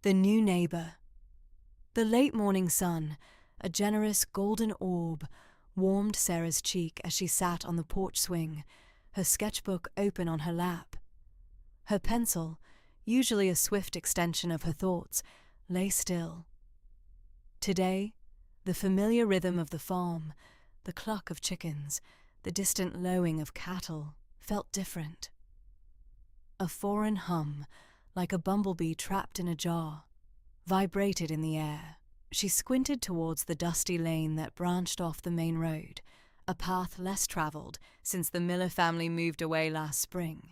The new neighbor. The late morning sun, a generous golden orb, warmed Sarah's cheek as she sat on the porch swing, her sketchbook open on her lap. Her pencil, usually a swift extension of her thoughts, lay still. Today, the familiar rhythm of the farm, the cluck of chickens, the distant lowing of cattle, felt different. A foreign hum, like a bumblebee trapped in a jar, vibrated in the air. She squinted towards the dusty lane that branched off the main road, a path less travelled since the Miller family moved away last spring.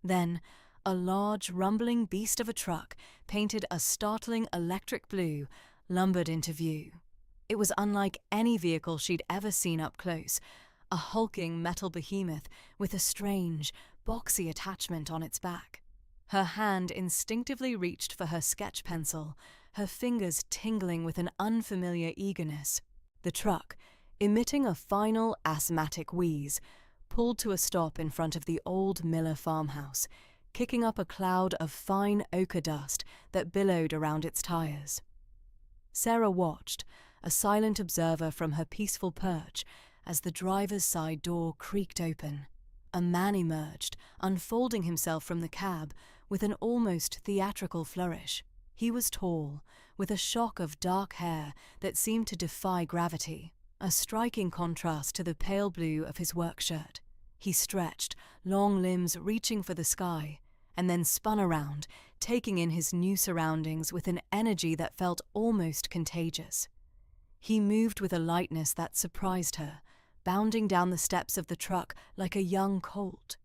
Then, a large, rumbling beast of a truck, painted a startling electric blue, lumbered into view. It was unlike any vehicle she'd ever seen up close, a hulking metal behemoth with a strange, boxy attachment on its back. Her hand instinctively reached for her sketch pencil, her fingers tingling with an unfamiliar eagerness. The truck, emitting a final asthmatic wheeze, pulled to a stop in front of the old Miller farmhouse, kicking up a cloud of fine ochre dust that billowed around its tires. Sarah watched, a silent observer from her peaceful perch, as the driver's side door creaked open. A man emerged, unfolding himself from the cab with an almost theatrical flourish. He was tall, with a shock of dark hair that seemed to defy gravity, a striking contrast to the pale blue of his work shirt. He stretched, long limbs reaching for the sky, and then spun around, taking in his new surroundings with an energy that felt almost contagious. He moved with a lightness that surprised her, bounding down the steps of the truck like a young colt.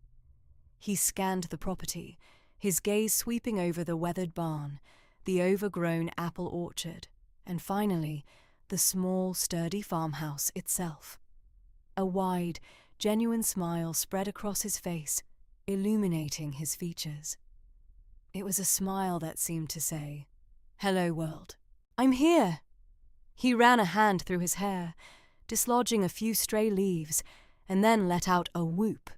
He scanned the property, his gaze sweeping over the weathered barn, the overgrown apple orchard, and finally, the small, sturdy farmhouse itself. A wide, genuine smile spread across his face, illuminating his features. It was a smile that seemed to say, "Hello, world. I'm here." He ran a hand through his hair, dislodging a few stray leaves, and then let out a whoop,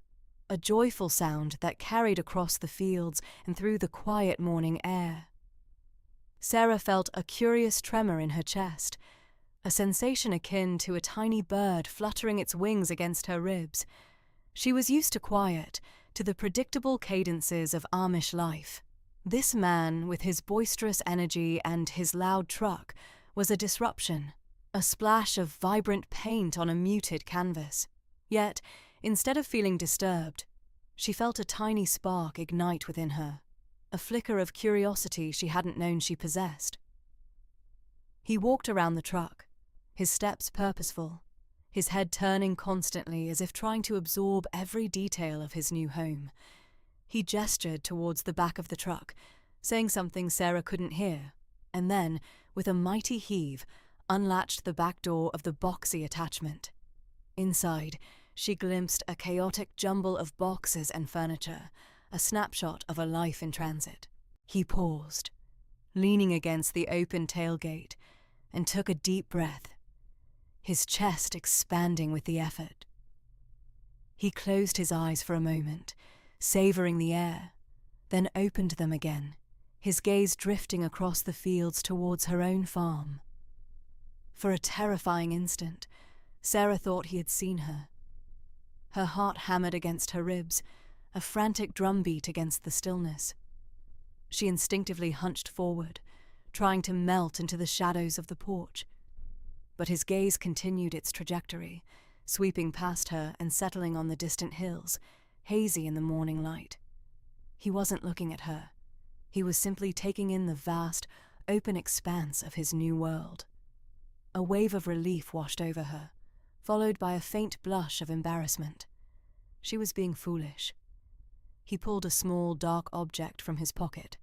a joyful sound that carried across the fields and through the quiet morning air. Sarah felt a curious tremor in her chest, a sensation akin to a tiny bird fluttering its wings against her ribs. She was used to quiet, to the predictable cadences of Amish life. This man, with his boisterous energy and his loud truck, was a disruption, a splash of vibrant paint on a muted canvas. Yet, instead of feeling disturbed, she felt a tiny spark ignite within her, a flicker of curiosity she hadn't known she possessed. He walked around the truck, his steps purposeful, his head turning constantly as if trying to absorb every detail of his new home. He gestured towards the back of the truck, saying something Sarah couldn't hear, and then, with a mighty heave, unlatched the back door of the boxy attachment. Inside, she glimpsed a chaotic jumble of boxes and furniture, a snapshot of a life in transit. He paused, leaning against the open tailgate, and took a deep breath, his chest expanding with the effort. He closed his eyes for a moment, savoring the air, then opened them again, his gaze drifting across the fields towards her own farm. For a terrifying instant, Sarah thought he had seen her. Her heart hammered against her ribs, a frantic drumbeat against the stillness. She instinctively hunched forward, trying to melt into the shadows of the porch. But his gaze continued its trajectory, sweeping past her and settling on the distant hills, hazy in the morning light. He wasn't looking at her. He was simply taking in the vast, open expanse of his new world. A wave of relief washed over her, followed by a faint blush of embarrassment. She was being foolish. He pulled a small, dark object from his pocket,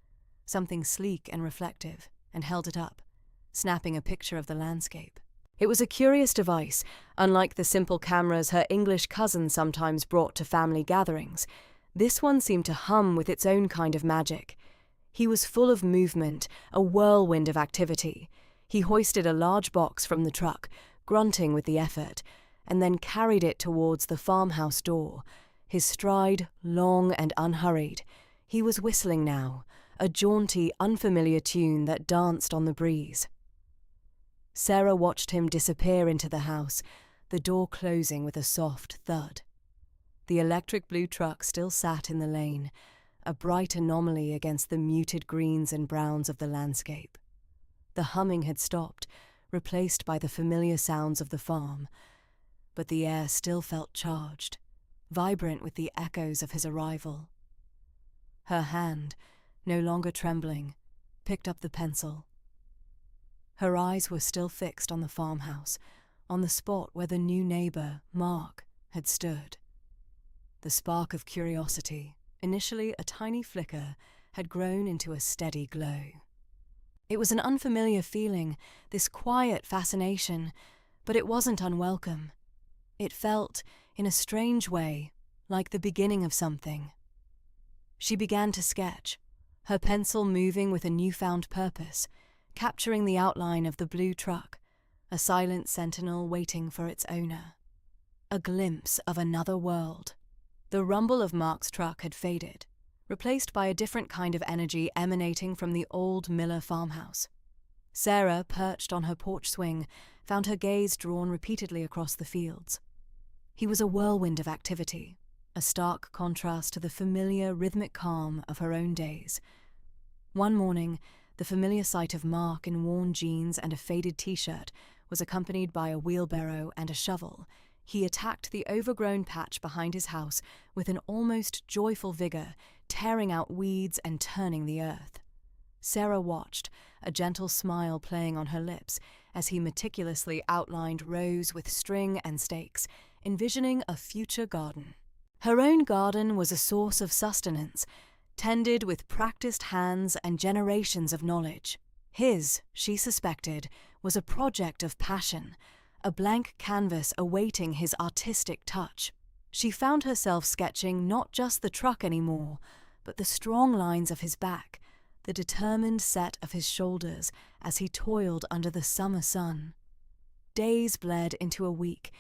something sleek and reflective, and held it up, snapping a picture of the landscape. It was a curious device, unlike the simple cameras her English cousin sometimes brought to family gatherings. This one seemed to hum with its own kind of magic. He was full of movement, a whirlwind of activity. He hoisted a large box from the truck, grunting with the effort, and then carried it towards the farmhouse door, his stride long and unhurried. He was whistling now, a jaunty, unfamiliar tune that danced on the breeze. Sarah watched him disappear into the house, the door closing with a soft thud. The electric blue truck still sat in the lane, a bright anomaly against the muted greens and browns of the landscape. The humming had stopped, replaced by the familiar sounds of the farm, but the air still felt charged, vibrant with the echoes of his arrival. Her hand, no longer trembling, picked up the pencil. Her eyes were still fixed on the farmhouse, on the spot where the new neighbour, Mark, had stood. The spark of curiosity, initially a tiny flicker, had grown into a steady glow. It was an unfamiliar feeling, this quiet fascination, but it wasn't unwelcome. It felt, in a strange way, like the beginning of something. She began to sketch, her pencil moving with a newfound purpose, capturing the outline of the blue truck, a silent sentinel waiting for its owner. A glimpse of another world. The rumble of Mark's truck had faded, replaced by a different kind of energy emanating from the old Miller farmhouse. Sarah, perched on her porch swing, found her gaze drawn repeatedly across the fields. He was a whirlwind of activity, a stark contrast to the familiar rhythmic calm of her own days. One morning, the familiar sight of Mark in worn jeans and a faded t-shirt was accompanied by a wheelbarrow and a shovel. He attacked the overgrown patch behind his house with an almost joyful vigor, tearing out weeds and turning the earth. Sarah watched, a gentle smile playing on her lips, as he meticulously outlined rows with string and stakes, envisioning a future garden. Her own garden was a source of sustenance, tended with practiced hands and generations of knowledge. His, she suspected, was a project of passion, a blank canvas awaiting his artistic touch. She found herself sketching not just the truck anymore, but the strong lines of his back, the determined set of his shoulders as he toiled under the summer sun. Days bled into a week,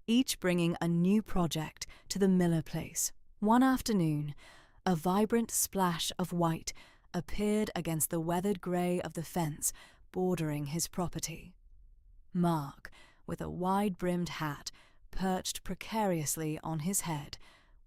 each bringing a new project to the Miller place. One afternoon, a vibrant splash of white appeared against the weathered grey of the fence bordering his property. Mark, with a wide-brimmed hat perched precariously on his head,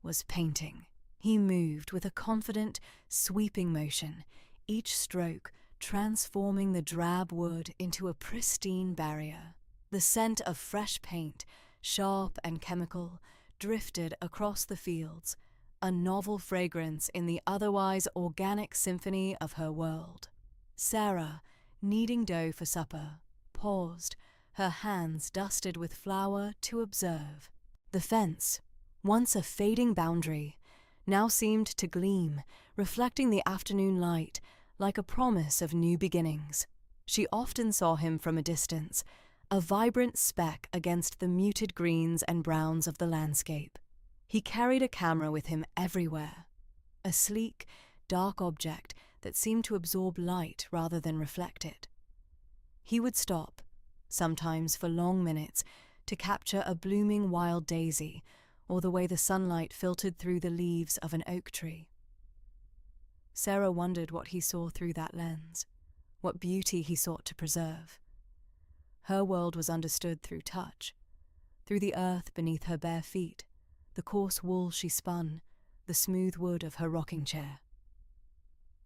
was painting. He moved with a confident, sweeping motion, each stroke transforming the drab wood into a pristine barrier. The scent of fresh paint, sharp and chemical, drifted across the fields, a novel fragrance in the otherwise organic symphony of her world. Sarah, kneading dough for supper, paused, her hands dusted with flour, to observe. The fence, once a fading boundary, now seemed to gleam, reflecting the afternoon light like a promise of new beginnings. She often saw him from a distance, a vibrant speck against the muted greens and browns of the landscape. He carried a camera with him everywhere, a sleek, dark object that seemed to absorb light rather than reflect it. He would stop, sometimes for long minutes, to capture a blooming wild daisy or the way the sunlight filtered through the leaves of an oak tree. Sarah wondered what he saw through that lens, what beauty he sought to preserve. Her world was understood through touch, through the earth beneath her bare feet, the coarse wool she spun, the smooth wood of her rocking chair.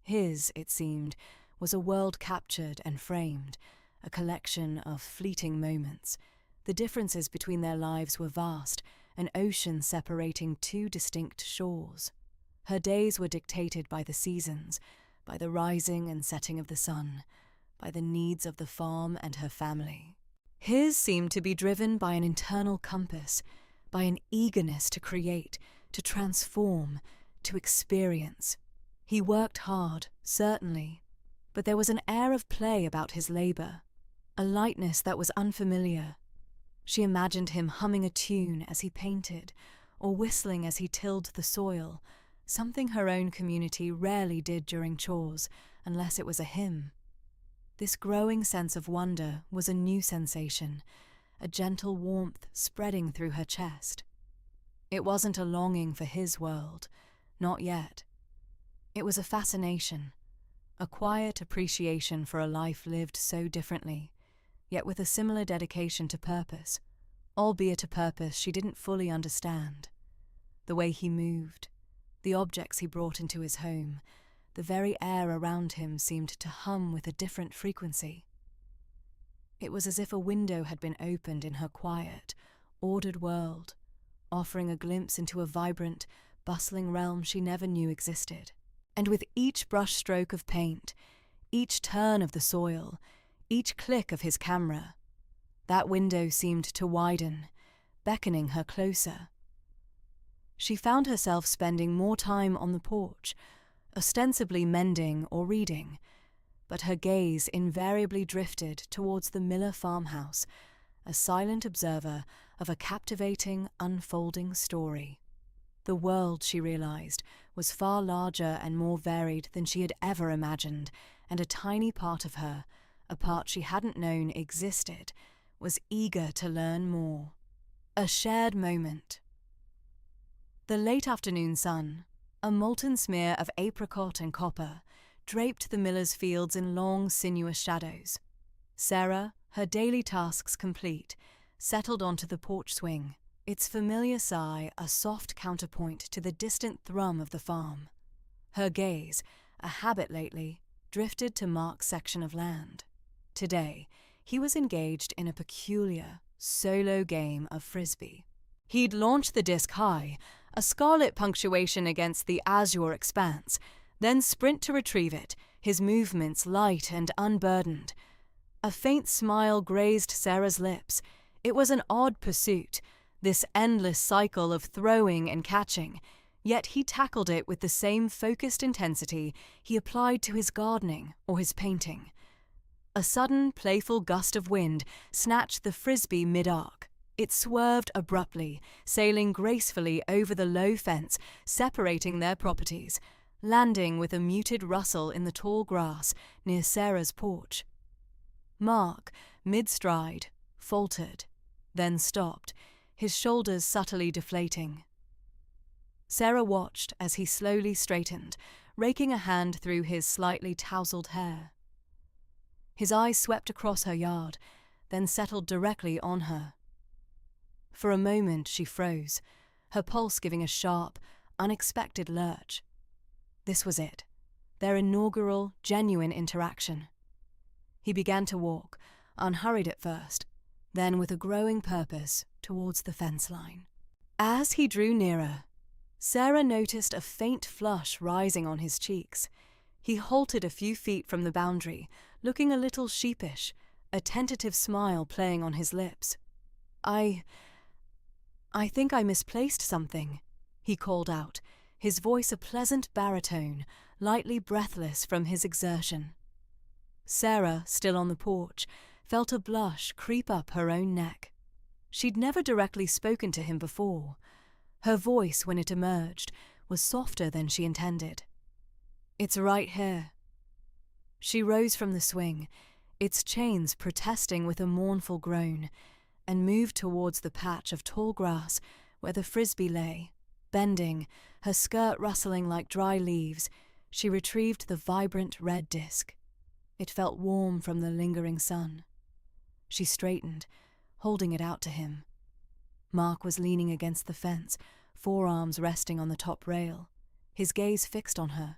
His, it seemed, was a world captured and framed, a collection of fleeting moments. The differences between their lives were vast, an ocean separating two distinct shores. Her days were dictated by the seasons, by the rising and setting of the sun, by the needs of the farm and her family. His seemed to be driven by an internal compass, by an eagerness to create, to transform, to experience. He worked hard, certainly, but there was an air of play about his labour, a lightness that was unfamiliar. She imagined him humming a tune as he painted, or whistling as he tilled the soil, something her own community rarely did during chores, unless it was a hymn. This growing sense of wonder was a new sensation, a gentle warmth spreading through her chest. It wasn't a longing for his world, not yet. It was a fascination, a quiet appreciation for a life lived so differently, yet with a similar dedication to purpose, albeit a purpose she didn't fully understand. The way he moved, the objects he brought into his home, the very air around him seemed to hum with a different frequency. It was as if a window had been opened in her quiet, ordered world, offering a glimpse into a vibrant, bustling realm she never knew existed. And with each brushstroke of paint, each turn of the soil, each click of his camera, that window seemed to widen, beckoning her closer. She found herself spending more time on the porch, ostensibly mending or reading, but her gaze invariably drifted towards the Miller farmhouse, a silent observer of a captivating, unfolding story. The world, she realized, was far larger and more varied than she had ever imagined, and a tiny part of her, a part she hadn't known existed, was eager to learn more. A shared moment. The late afternoon sun, a molten smear of apricot and copper, draped the miller's fields in long, sinuous shadows. Sarah, her daily tasks complete, settled onto the porch swing, its familiar sigh a soft counterpoint to the distant thrum of the farm. Her gaze, a habit lately, drifted to Mark's section of land. Today, he was engaged in a peculiar, solo game of frisbee. He'd launched the disc high, a scarlet punctuation against the azure expanse, then sprint to retrieve it, his movements light and unburdened. A faint smile grazed Sarah's lips. It was an odd pursuit, this endless cycle of throwing and catching, yet he tackled it with the same focused intensity he applied to his gardening or his painting. A sudden, playful gust of wind snatched the frisbee mid-arc. It swerved abruptly, sailing gracefully over the low fence separating their properties, landing with a muted rustle in the tall grass near Sarah's porch. Mark, mid-stride, faltered, then stopped, his shoulders subtly deflating. Sarah watched as he slowly straightened, raking a hand through his slightly tousled hair. His eyes swept across her yard, then settled directly on her. For a moment she froze, her pulse giving a sharp, unexpected lurch. This was it, their inaugural, genuine interaction. He began to walk, unhurried at first, then with a growing purpose towards the fence line. As he drew nearer, Sarah noticed a faint flush rising on his cheeks. He halted a few feet from the boundary, looking a little sheepish, a tentative smile playing on his lips. I think I misplaced something, he called out, his voice a pleasant baritone, lightly breathless from his exertion. Sarah, still on the porch, felt a blush creep up her own neck. She'd never directly spoken to him before. Her voice, when it emerged, was softer than she intended. "It's right here." She rose from the swing, its chains protesting with a mournful groan, and moved towards the patch of tall grass where the frisbee lay. Bending, her skirt rustling like dry leaves, she retrieved the vibrant red disc. It felt warm from the lingering sun. She straightened, holding it out to him. Mark was leaning against the fence, forearms resting on the top rail, his gaze fixed on her.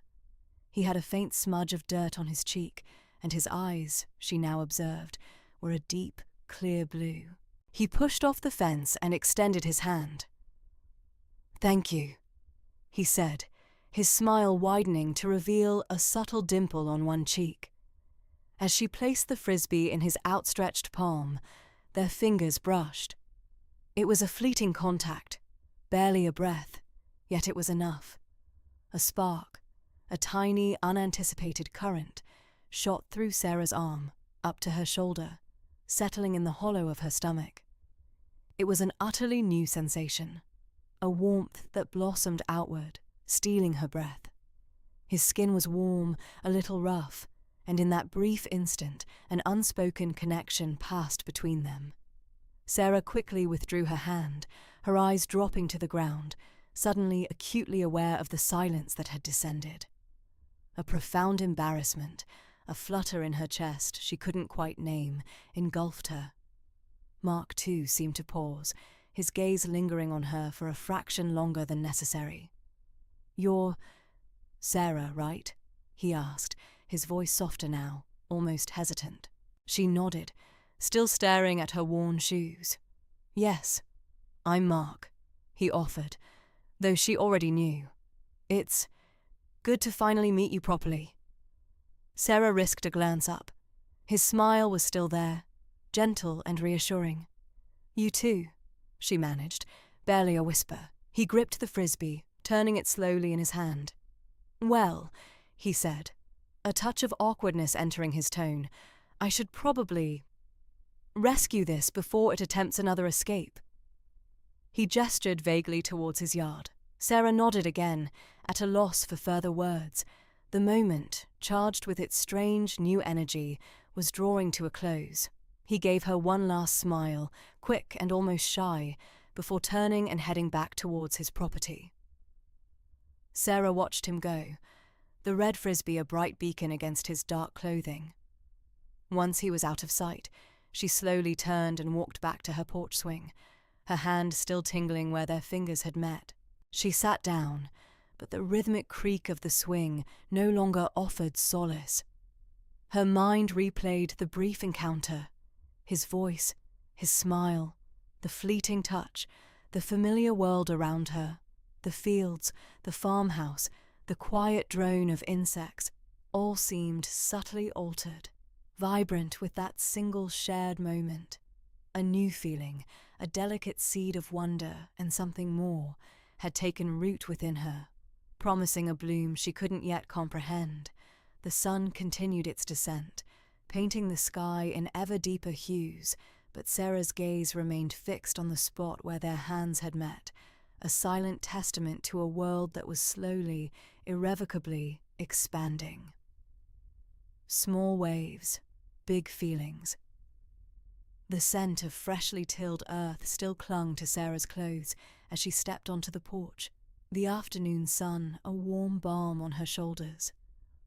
He had a faint smudge of dirt on his cheek, and his eyes, she now observed, were a deep, clear blue. He pushed off the fence and extended his hand. "Thank you," he said, his smile widening to reveal a subtle dimple on one cheek. As she placed the frisbee in his outstretched palm, their fingers brushed. It was a fleeting contact, barely a breath, yet it was enough. A spark, a tiny, unanticipated current, shot through Sarah's arm, up to her shoulder, settling in the hollow of her stomach. It was an utterly new sensation, a warmth that blossomed outward, stealing her breath. His skin was warm, a little rough, and in that brief instant an unspoken connection passed between them. Sarah quickly withdrew her hand, her eyes dropping to the ground, suddenly acutely aware of the silence that had descended. A profound embarrassment, a flutter in her chest she couldn't quite name, engulfed her. Mark, too, seemed to pause, his gaze lingering on her for a fraction longer than necessary. "You're Sarah, right?" he asked, his voice softer now, almost hesitant. She nodded, still staring at her worn shoes. "Yes, I'm Mark," he offered, though she already knew. "It's good to finally meet you properly." Sarah risked a glance up. His smile was still there, gentle and reassuring. "You too," she managed, barely a whisper. He gripped the frisbee, turning it slowly in his hand. "Well," he said, a touch of awkwardness entering his tone, "I should probably rescue this before it attempts another escape." He gestured vaguely towards his yard. Sarah nodded again, at a loss for further words. The moment, charged with its strange new energy, was drawing to a close. He gave her one last smile, quick and almost shy, before turning and heading back towards his property. Sarah watched him go, the red frisbee a bright beacon against his dark clothing. Once he was out of sight, she slowly turned and walked back to her porch swing, her hand still tingling where their fingers had met. She sat down, but the rhythmic creak of the swing no longer offered solace. Her mind replayed the brief encounter, his voice, his smile, the fleeting touch, the familiar world around her, the fields, the farmhouse, the quiet drone of insects, all seemed subtly altered, vibrant with that single shared moment. A new feeling, a delicate seed of wonder and something more, had taken root within her, promising a bloom she couldn't yet comprehend. The sun continued its descent, painting the sky in ever deeper hues, but Sarah's gaze remained fixed on the spot where their hands had met, a silent testament to a world that was slowly, irrevocably expanding. Small waves, big feelings. The scent of freshly tilled earth still clung to Sarah's clothes as she stepped onto the porch, the afternoon sun a warm balm on her shoulders.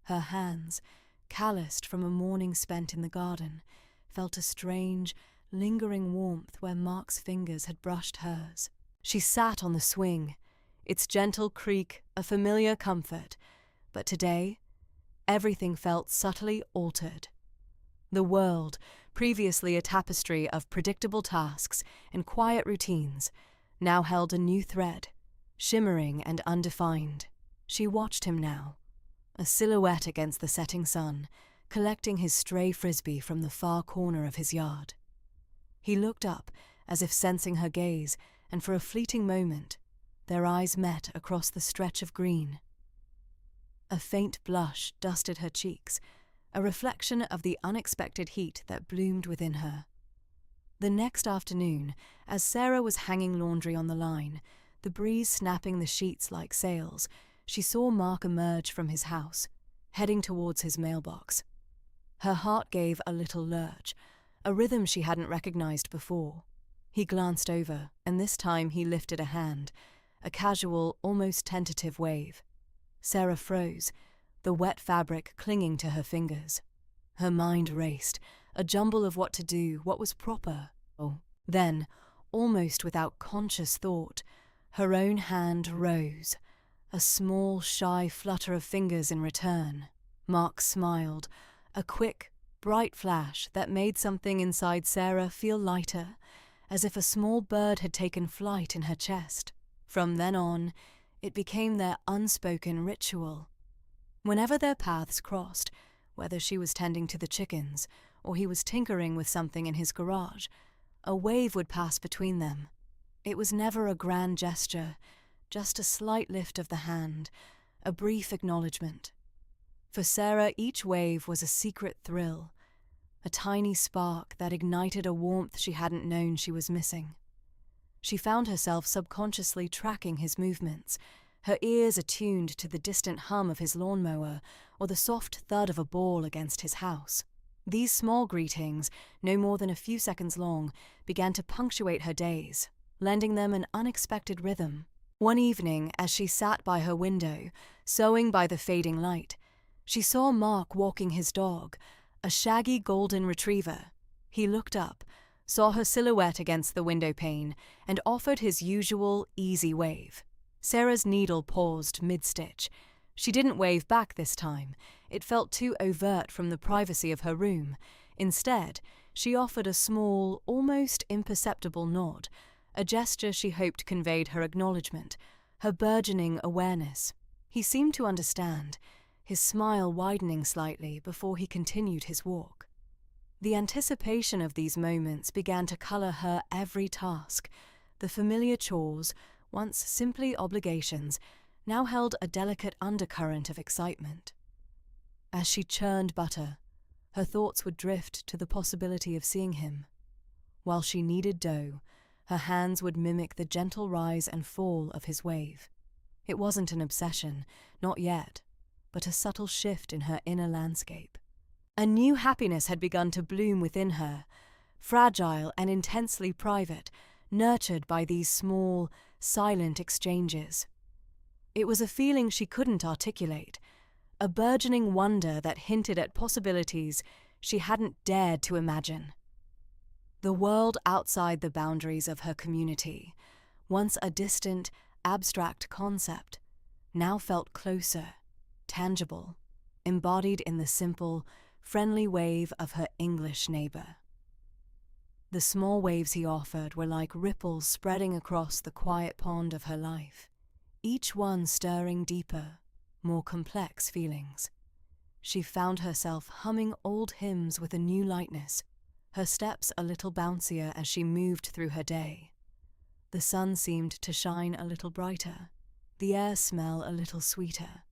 Her hands, calloused from a morning spent in the garden, felt a strange, lingering warmth where Mark's fingers had brushed hers. She sat on the swing, its gentle creak a familiar comfort, but today, everything felt subtly altered. The world, previously a tapestry of predictable tasks and quiet routines, now held a new thread, shimmering and undefined. She watched him now, a silhouette against the setting sun, collecting his stray frisbee from the far corner of his yard. He looked up, as if sensing her gaze, and for a fleeting moment, their eyes met across the stretch of green. A faint blush dusted her cheeks, a reflection of the unexpected heat that bloomed within her. The next afternoon, as Sarah was hanging laundry on the line, the breeze snapping the sheets like sails, she saw Mark emerge from his house, heading towards his mailbox. Her heart gave a little lurch, a rhythm she hadn't recognized before. He glanced over, and this time he lifted a hand, a casual, almost tentative wave. Sarah froze, the wet fabric clinging to her fingers. Her mind raced, a jumble of what to do, what was proper. Then, almost without conscious thought, her own hand rose, a small, shy flutter of fingers in return. Mark smiled, a quick, bright flash that made something inside Sarah feel lighter, as if a small bird had taken flight in her chest. From then on, it became their unspoken ritual. Whenever their paths crossed, whether she was tending to the chickens or he was tinkering with something in his garage, a wave would pass between them. It was never a grand gesture, just a slight lift of the hand, a brief acknowledgement. For Sarah, each wave was a secret thrill, a tiny spark that ignited a warmth she hadn't known she was missing. She found herself subconsciously tracking his movements, her ears attuned to the distant hum of his lawnmower or the soft thud of a ball against his house. These small greetings, no more than a few seconds long, began to punctuate her days, lending them an unexpected rhythm. One evening, as she sat by her window, sewing by the fading light, She saw Mark walking his dog, a shaggy golden retriever. He looked up, saw her silhouette against the window pane, and offered his usual, easy wave. Sarah's needle paused mid-stitch. She didn't wave back this time. It felt too overt from the privacy of her room. Instead, she offered a small, almost imperceptible nod, a gesture she hoped conveyed her acknowledgement, her burgeoning awareness. He seemed to understand, his smile widening slightly before he continued his walk. The anticipation of these moments began to colour her every task. The familiar chores, once simply obligations, now held a delicate undercurrent of excitement. As she churned butter, her thoughts would drift to the possibility of seeing him. While she kneaded dough, her hands would mimic the gentle rise and fall of his wave. It wasn't an obsession, not yet, but a subtle shift in her inner landscape. A new happiness had begun to bloom within her, fragile and intensely private, nurtured by these small, silent exchanges. It was a feeling she couldn't articulate, a burgeoning wonder that hinted at possibilities she hadn't dared to imagine. The world outside the boundaries of her community, once a distant, abstract concept, now felt closer, tangible, embodied in the simple, friendly wave of her English neighbour. The small waves he offered were like ripples spreading across the quiet pond of her life, each one stirring deeper, more complex feelings. She found herself humming old hymns with a new lightness, her steps a little bouncier as she moved through her day. The sun seemed to shine a little brighter, the air smell a little sweeter.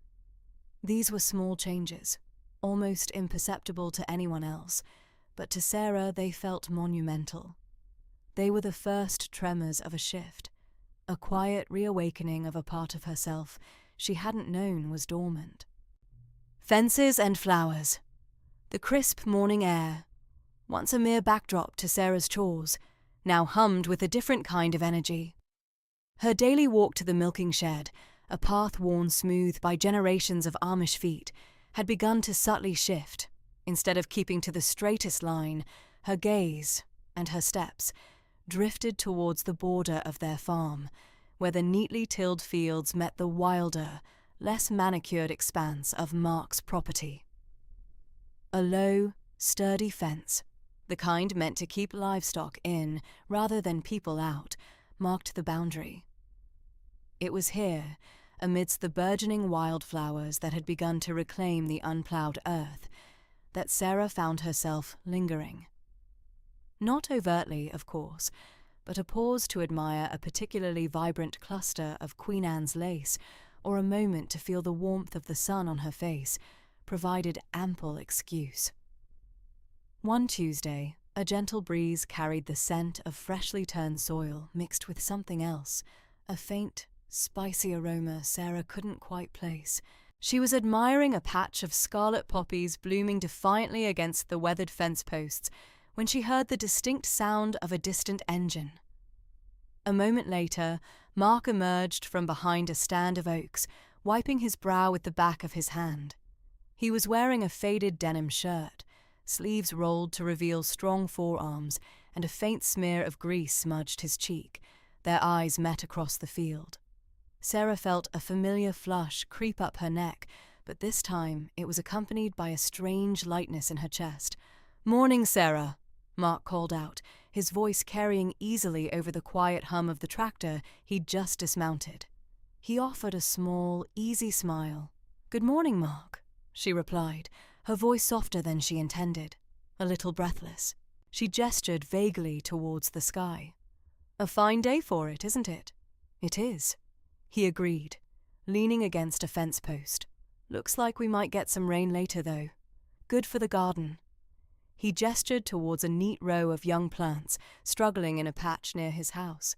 These were small changes, almost imperceptible to anyone else, but to Sarah they felt monumental. They were the first tremors of a shift, a quiet reawakening of a part of herself she hadn't known was dormant. Fences and flowers. The crisp morning air, once a mere backdrop to Sarah's chores, now hummed with a different kind of energy. Her daily walk to the milking shed, a path worn smooth by generations of Amish feet, had begun to subtly shift. Instead of keeping to the straightest line, her gaze, and her steps, drifted towards the border of their farm, where the neatly tilled fields met the wilder, less manicured expanse of Mark's property. A low, sturdy fence, the kind meant to keep livestock in rather than people out, marked the boundary. It was here, amidst the burgeoning wildflowers that had begun to reclaim the unploughed earth, that Sarah found herself lingering. Not overtly, of course, but a pause to admire a particularly vibrant cluster of Queen Anne's lace, or a moment to feel the warmth of the sun on her face, provided ample excuse. One Tuesday, a gentle breeze carried the scent of freshly turned soil mixed with something else, a faint, spicy aroma Sarah couldn't quite place. She was admiring a patch of scarlet poppies blooming defiantly against the weathered fence posts when she heard the distinct sound of a distant engine. A moment later, Mark emerged from behind a stand of oaks, wiping his brow with the back of his hand. He was wearing a faded denim shirt, sleeves rolled to reveal strong forearms, and a faint smear of grease smudged his cheek. Their eyes met across the field. Sarah felt a familiar flush creep up her neck, but this time it was accompanied by a strange lightness in her chest. "Morning, Sarah," Mark called out, his voice carrying easily over the quiet hum of the tractor he'd just dismounted. He offered a small, easy smile. "Good morning, Mark," she replied, her voice softer than she intended, a little breathless. She gestured vaguely towards the sky. "A fine day for it, isn't it?" "It is," he agreed, leaning against a fence post. "Looks like we might get some rain later, though. Good for the garden." He gestured towards a neat row of young plants struggling in a patch near his house.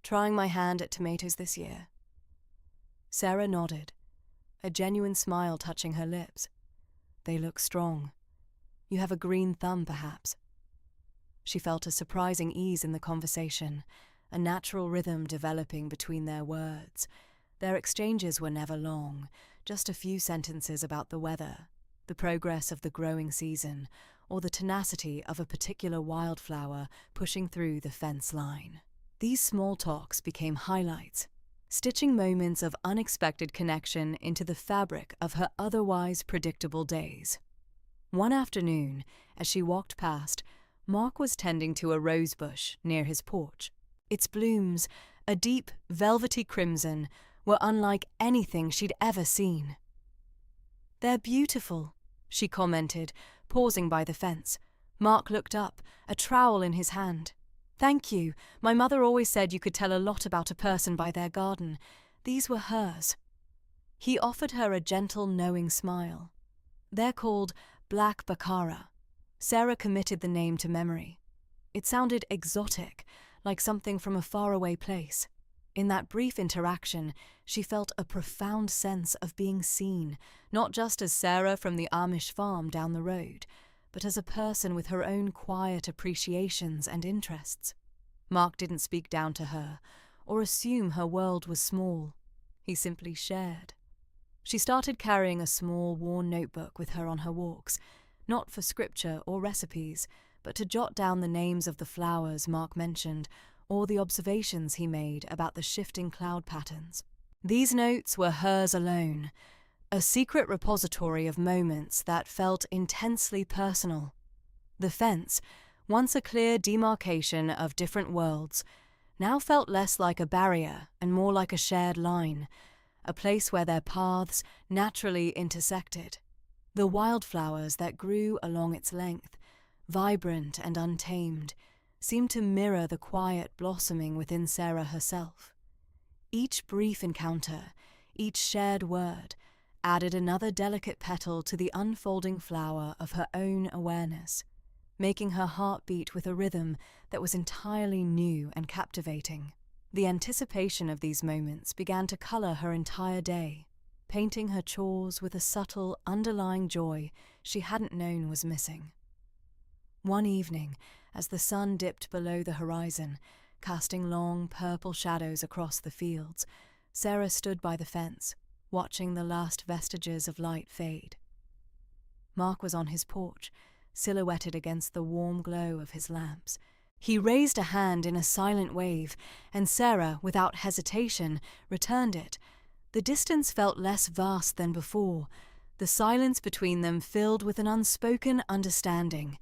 "Trying my hand at tomatoes this year?" Sarah nodded, a genuine smile touching her lips. "They look strong. You have a green thumb, perhaps." She felt a surprising ease in the conversation, a natural rhythm developing between their words. Their exchanges were never long, just a few sentences about the weather, the progress of the growing season, or the tenacity of a particular wildflower pushing through the fence line. These small talks became highlights, stitching moments of unexpected connection into the fabric of her otherwise predictable days. One afternoon, as she walked past, Mark was tending to a rose bush near his porch. Its blooms, a deep, velvety crimson, were unlike anything she'd ever seen. "They're beautiful," she commented, pausing by the fence. Mark looked up, a trowel in his hand. "Thank you. My mother always said you could tell a lot about a person by their garden. These were hers." He offered her a gentle, knowing smile. "They're called Black Baccara." Sarah committed the name to memory. It sounded exotic, like something from a faraway place. In that brief interaction, she felt a profound sense of being seen, not just as Sarah from the Amish farm down the road, but as a person with her own quiet appreciations and interests. Mark didn't speak down to her, or assume her world was small. He simply shared. She started carrying a small, worn notebook with her on her walks, not for scripture or recipes, but to jot down the names of the flowers Mark mentioned, or the observations he made about the shifting cloud patterns. These notes were hers alone, a secret repository of moments that felt intensely personal. The fence, once a clear demarcation of different worlds, now felt less like a barrier and more like a shared line, a place where their paths naturally intersected. The wildflowers that grew along its length, vibrant and untamed, seemed to mirror the quiet blossoming within Sarah herself. Each brief encounter, each shared word, added another delicate petal to the unfolding flower of her own awareness, making her heart beat with a rhythm that was entirely new and captivating. The anticipation of these moments began to colour her entire day, painting her chores with a subtle, underlying joy she hadn't known was missing. One evening, as the sun dipped below the horizon, casting long, purple shadows across the fields, Sarah stood by the fence, watching the last vestiges of light fade. Mark was on his porch, silhouetted against the warm glow of his lamps. He raised a hand in a silent wave, and Sarah, without hesitation, returned it. The distance felt less vast than before, the silence between them filled with an unspoken understanding.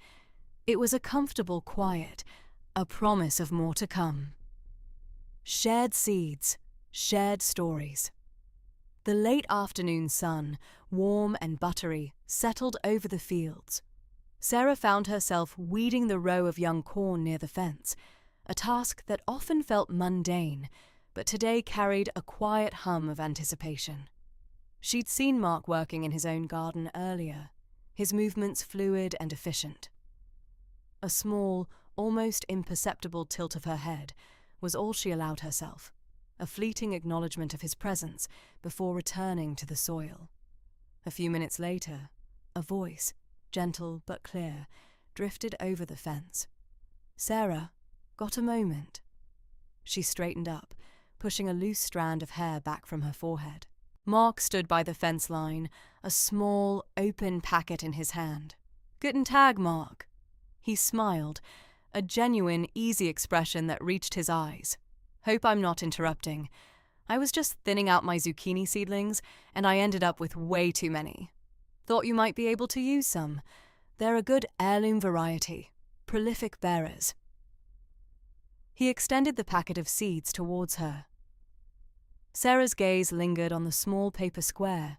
It was a comfortable quiet, a promise of more to come. Shared seeds, shared stories. The late afternoon sun, warm and buttery, settled over the fields. Sarah found herself weeding the row of young corn near the fence, a task that often felt mundane, but today carried a quiet hum of anticipation. She'd seen Mark working in his own garden earlier, his movements fluid and efficient. A small, almost imperceptible tilt of her head was all she allowed herself, a fleeting acknowledgement of his presence before returning to the soil. A few minutes later, a voice, gentle but clear, drifted over the fence. "Sarah, got a moment?" She straightened up, pushing a loose strand of hair back from her forehead. Mark stood by the fence line, a small, open packet in his hand. "Guten Tag, Mark." He smiled, a genuine, easy expression that reached his eyes. "Hope I'm not interrupting. I was just thinning out my zucchini seedlings, and I ended up with way too many. Thought you might be able to use some. They're a good heirloom variety, prolific bearers." He extended the packet of seeds towards her. Sarah's gaze lingered on the small paper square,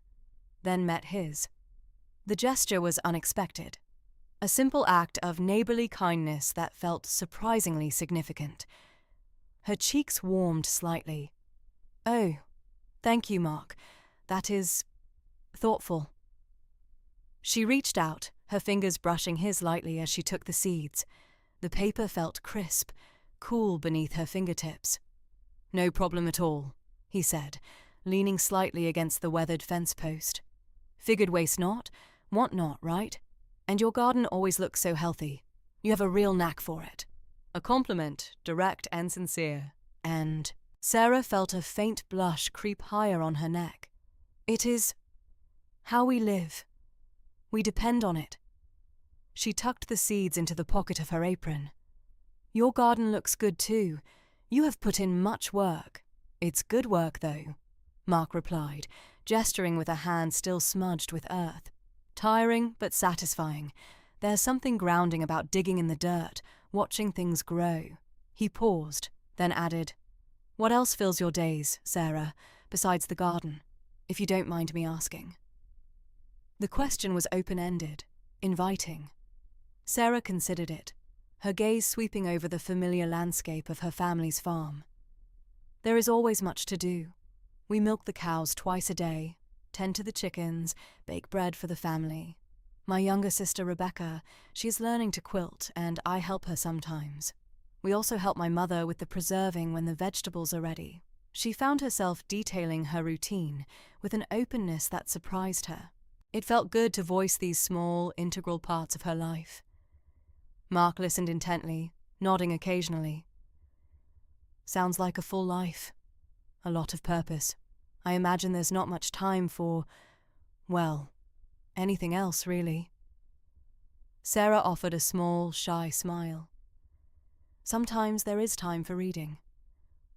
then met his. The gesture was unexpected, a simple act of neighbourly kindness that felt surprisingly significant. Her cheeks warmed slightly. "Oh, thank you, Mark. That is thoughtful." She reached out, her fingers brushing his lightly as she took the seeds. The paper felt crisp, cool beneath her fingertips. "No problem at all," he said, leaning slightly against the weathered fence post. "Figured waste not, want not, right? And your garden always looks so healthy. You have a real knack for it." A compliment, direct and sincere. And Sarah felt a faint blush creep higher on her neck. "It is How we live. We depend on it. She tucked the seeds into the pocket of her apron. Your garden looks good too. You have put in much work. It's good work, though, Mark replied, gesturing with a hand still smudged with earth. Tiring, but satisfying. There's something grounding about digging in the dirt, watching things grow. He paused, then added, "What else fills your days, Sarah, besides the garden, if you don't mind me asking?" The question was open-ended, inviting. Sarah considered it, her gaze sweeping over the familiar landscape of her family's farm. There is always much to do. We milk the cows twice a day, tend to the chickens, bake bread for the family. My younger sister Rebecca, she's learning to quilt, and I help her sometimes. We also help my mother with the preserving when the vegetables are ready. She found herself detailing her routine with an openness that surprised her. It felt good to voice these small, integral parts of her life. Mark listened intently, nodding occasionally. Sounds like a full life. A lot of purpose. I imagine there's not much time for, well, anything else, really. Sarah offered a small, shy smile. Sometimes there is time for reading.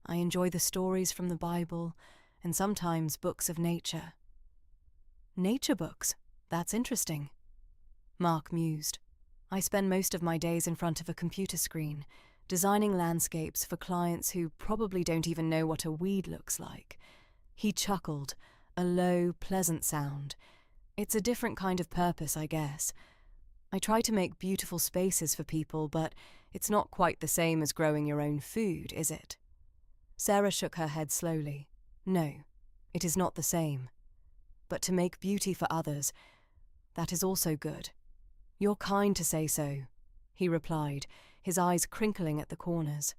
I enjoy the stories from the Bible, and sometimes books of nature. Nature books? That's interesting. Mark mused. I spend most of my days in front of a computer screen, designing landscapes for clients who probably don't even know what a weed looks like. He chuckled, a low, pleasant sound. It's a different kind of purpose, I guess. I try to make beautiful spaces for people, but it's not quite the same as growing your own food, is it? Sarah shook her head slowly. No, it is not the same. But to make beauty for others, that is also good. You're kind to say so, he replied, his eyes crinkling at the corners.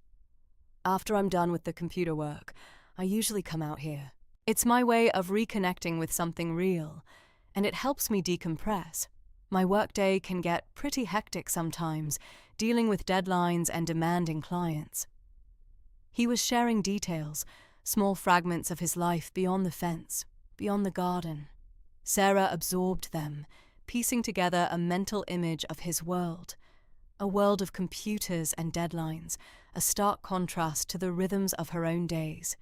After I'm done with the computer work, I usually come out here. It's my way of reconnecting with something real, and it helps me decompress. My workday can get pretty hectic sometimes, dealing with deadlines and demanding clients. He was sharing details, small fragments of his life beyond the fence, beyond the garden. Sarah absorbed them, piecing together a mental image of his world, a world of computers and deadlines, a stark contrast to the rhythms of her own days.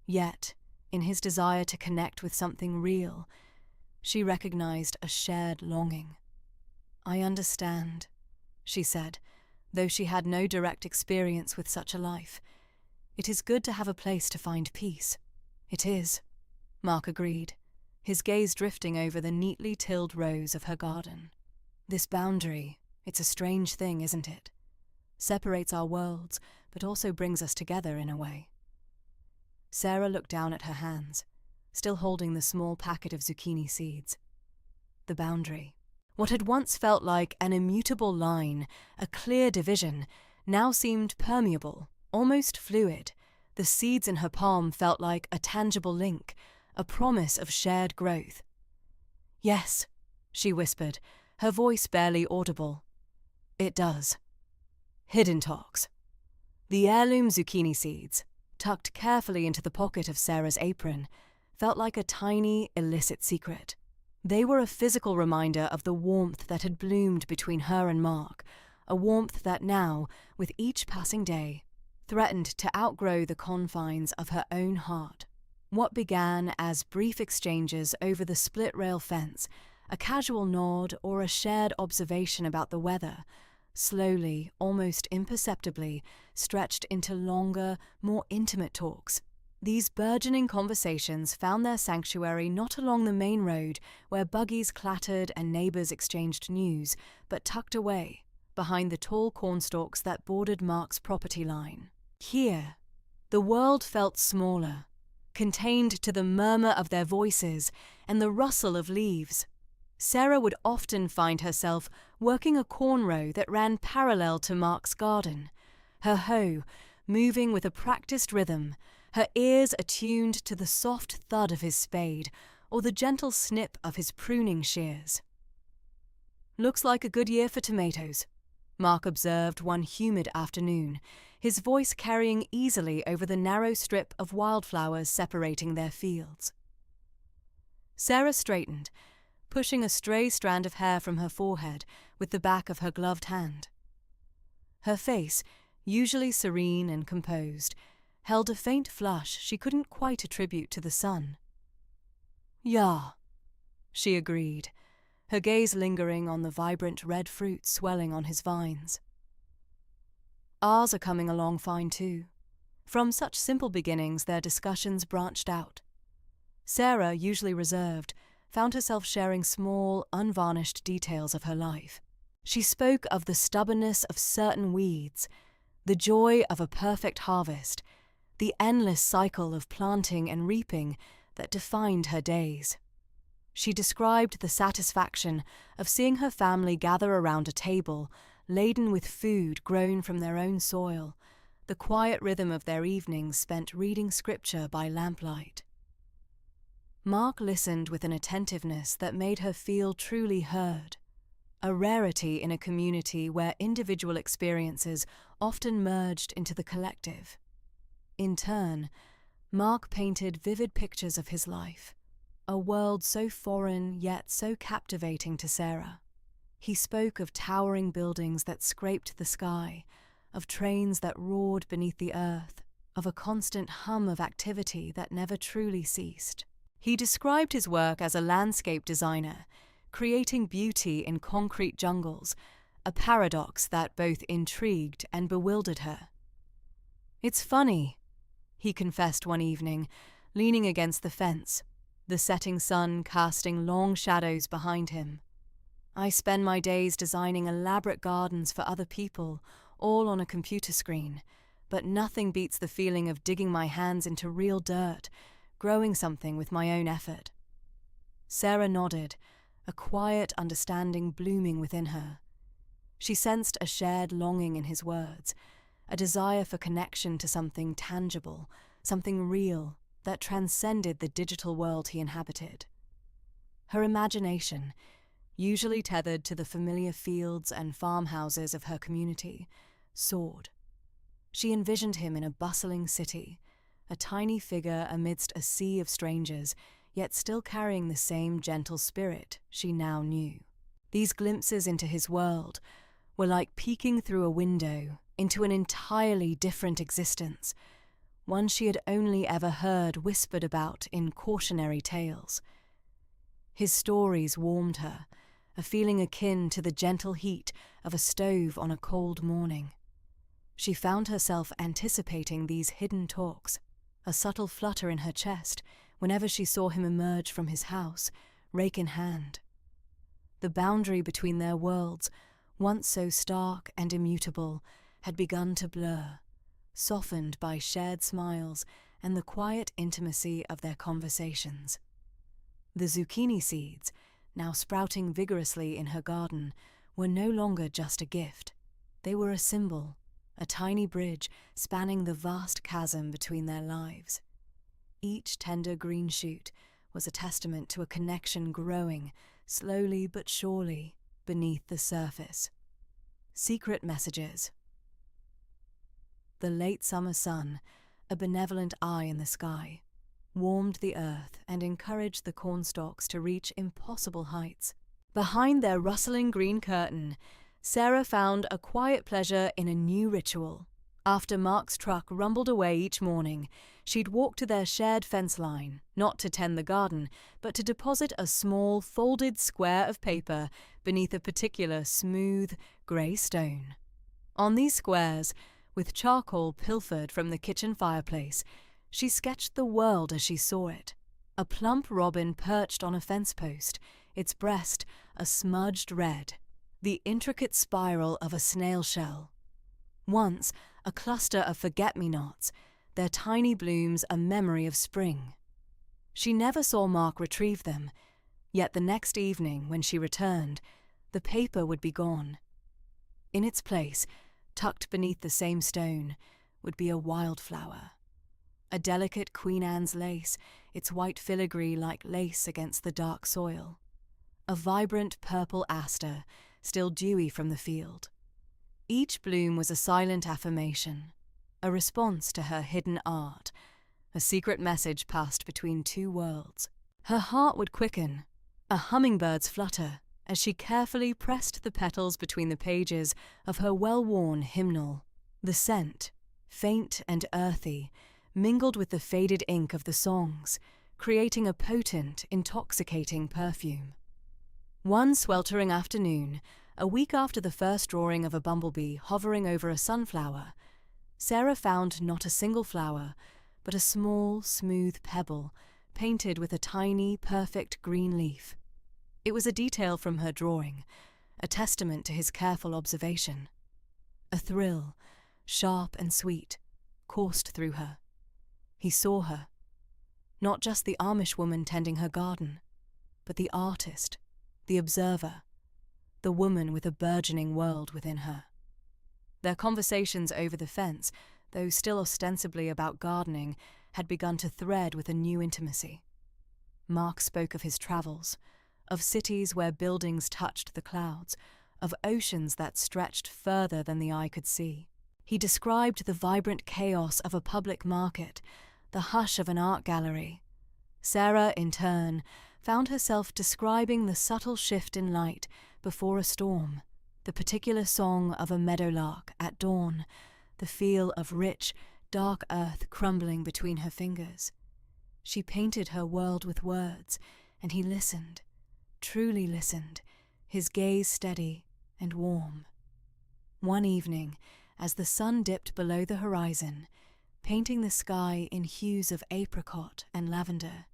Yet, in his desire to connect with something real, she recognized a shared longing. I understand, she said, though she had no direct experience with such a life. It is good to have a place to find peace. It is, Mark agreed, his gaze drifting over the neatly tilled rows of her garden. This boundary, it's a strange thing, isn't it? Separates our worlds, but also brings us together in a way. Sarah looked down at her hands, still holding the small packet of zucchini seeds. The boundary. What had once felt like an immutable line, a clear division, now seemed permeable, almost fluid. The seeds in her palm felt like a tangible link, a promise of shared growth. Yes, she whispered, her voice barely audible. It does. Hidden talks. The heirloom zucchini seeds, tucked carefully into the pocket of Sarah's apron, felt like a tiny, illicit secret. They were a physical reminder of the warmth that had bloomed between her and Mark, a warmth that now, with each passing day, threatened to outgrow the confines of her own heart. What began as brief exchanges over the split-rail fence, a casual nod or a shared observation about the weather, slowly, almost imperceptibly, stretched into longer, more intimate talks. These burgeoning conversations found their sanctuary not along the main road where buggies clattered and neighbours exchanged news, but tucked away, behind the tall cornstalks that bordered Mark's property line. Here, the world felt smaller, contained to the murmur of their voices and the rustle of leaves. Sarah would often find herself working a corn row that ran parallel to Mark's garden, her hoe moving with a practiced rhythm, her ears attuned to the soft thud of his spade or the gentle snip of his pruning shears. "Looks like a good year for tomatoes," Mark observed one humid afternoon, his voice carrying easily over the narrow strip of wildflowers separating their fields. Sarah straightened, pushing a stray strand of hair from her forehead with the back of her gloved hand. Her face, usually serene and composed, held a faint flush she couldn't quite attribute to the sun. "Ja," she agreed, her gaze lingering on the vibrant red fruit swelling on his vines. "Ours are coming along fine too." From such simple beginnings their discussions branched out. Sarah, usually reserved, found herself sharing small, unvarnished details of her life. She spoke of the stubbornness of certain weeds, the joy of a perfect harvest, the endless cycle of planting and reaping that defined her days. She described the satisfaction of seeing her family gather around a table laden with food grown from their own soil, the quiet rhythm of their evenings spent reading scripture by lamplight. Mark listened with an attentiveness that made her feel truly heard, a rarity in a community where individual experiences often merged into the collective. In turn, Mark painted vivid pictures of his life, a world so foreign yet so captivating to Sarah. He spoke of towering buildings that scraped the sky, of trains that roared beneath the earth, of a constant hum of activity that never truly ceased. He described his work as a landscape designer, creating beauty in concrete jungles, a paradox that both intrigued and bewildered her. "It's funny," he confessed one evening, leaning against the fence, the setting sun casting long shadows behind him. "I spend my days designing elaborate gardens for other people, all on a computer screen, but nothing beats the feeling of digging my hands into real dirt, growing something with my own effort." Sarah nodded, a quiet understanding blooming within her. She sensed a shared longing in his words, a desire for connection to something tangible, something real, that transcended the digital world he inhabited. Her imagination, usually tethered to the familiar fields and farmhouses of her community, soared. She envisioned him in a bustling city, a tiny figure amidst a sea of strangers, yet still carrying the same gentle spirit she now knew. These glimpses into his world were like peeking through a window into an entirely different existence, one she had only ever heard whispered about in cautionary tales. His stories warmed her, a feeling akin to the gentle heat of a stove on a cold morning. She found herself anticipating these hidden talks, a subtle flutter in her chest whenever she saw him emerge from his house, rake in hand. The boundary between their worlds, once so stark and immutable, had begun to blur, softened by shared smiles and the quiet intimacy of their conversations. The zucchini seeds, now sprouting vigorously in her garden, were no longer just a gift. They were a symbol, a tiny bridge spanning the vast chasm between their lives. Each tender green shoot was a testament to a connection growing, slowly but surely, beneath the surface. Secret messages. The late summer sun, a benevolent eye in the sky, warmed the earth and encouraged the cornstalks to reach impossible heights. Behind their rustling green curtain, Sarah found a quiet pleasure in a new ritual. After Mark's truck rumbled away each morning, she'd walk to their shared fence line, not to tend the garden, but to deposit a small, folded square of paper beneath a particular smooth, grey stone. On these squares, with charcoal pilfered from the kitchen fireplace, she sketched the world as she saw it. A plump robin perched on a fence post, its breast a smudged red, the intricate spiral of a snail shell. Once, a cluster of forget-me-nots, their tiny blooms a memory of spring. She never saw Mark retrieve them, yet the next evening, when she returned, the paper would be gone. In its place, tucked beneath the same stone, would be a wildflower. A delicate Queen Anne's lace, its white filigree like lace against the dark soil. A vibrant purple aster, still dewy from the field. Each bloom was a silent affirmation, a response to her hidden art, a secret message passed between two worlds. Her heart would quicken, a hummingbird's flutter, as she carefully pressed the petals between the pages of her well-worn hymnal. The scent, faint and earthy, mingled with the faded ink of the songs, creating a potent, intoxicating perfume. One sweltering afternoon, a week after the first drawing of a bumblebee hovering over a sunflower, Sarah found not a single flower, but a small, smooth pebble painted with a tiny, perfect green leaf. It was a detail from her drawing, a testament to his careful observation. A thrill, sharp and sweet, coursed through her. He saw her, not just the Amish woman tending her garden, but the artist, the observer, the woman with a burgeoning world within her. Their conversations over the fence, though still ostensibly about gardening, had begun to thread with a new intimacy. Mark spoke of his travels, of cities where buildings touched the clouds, of oceans that stretched further than the eye could see. He described the vibrant chaos of a public market, the hush of an art gallery. Sarah, in turn, found herself describing the subtle shift in light before a storm, the particular song of a meadowlark at dawn, the feel of rich, dark earth crumbling between her fingers. She painted her world with words, and he listened, truly listened, his gaze steady and warm. One evening, as the sun dipped below the horizon, painting the sky in hues of apricot and lavender,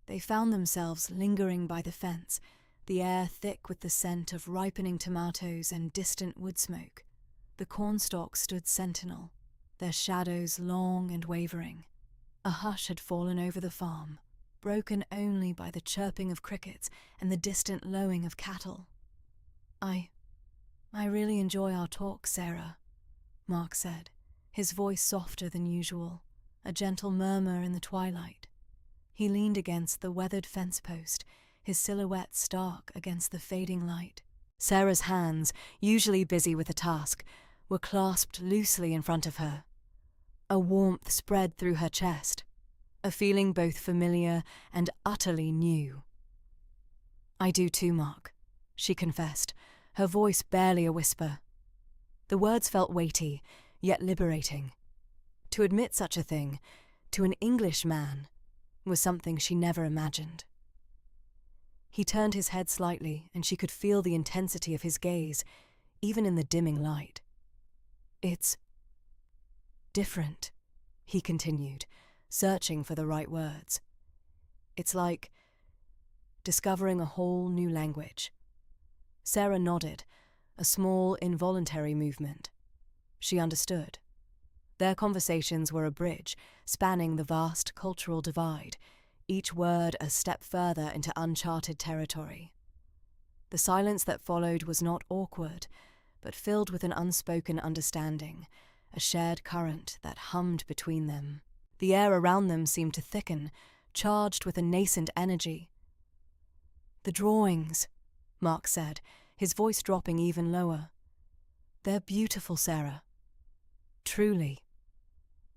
they found themselves lingering by the fence, the air thick with the scent of ripening tomatoes and distant wood smoke. The cornstalks stood sentinel, their shadows long and wavering. A hush had fallen over the farm, broken only by the chirping of crickets and the distant lowing of cattle. I really enjoy our talk, Sarah," Mark said, his voice softer than usual, a gentle murmur in the twilight. He leaned against the weathered fence post, his silhouette stark against the fading light. Sarah's hands, usually busy with a task, were clasped loosely in front of her. A warmth spread through her chest, a feeling both familiar and utterly new. "I do too, Mark," she confessed, her voice barely a whisper. The words felt weighty, yet liberating. To admit such a thing, to an English man, was something she never imagined. He turned his head slightly, and she could feel the intensity of his gaze, even in the dimming light. "It's different," he continued, searching for the right words. "It's like discovering a whole new language." Sarah nodded, a small, involuntary movement. She understood. Their conversations were a bridge, spanning the vast cultural divide, each word a step further into uncharted territory. The silence that followed was not awkward, but filled with an unspoken understanding, a shared current that hummed between them. The air around them seemed to thicken, charged with a nascent energy. "The drawings," Mark said, his voice dropping even lower. "They're beautiful, Sarah. Truly."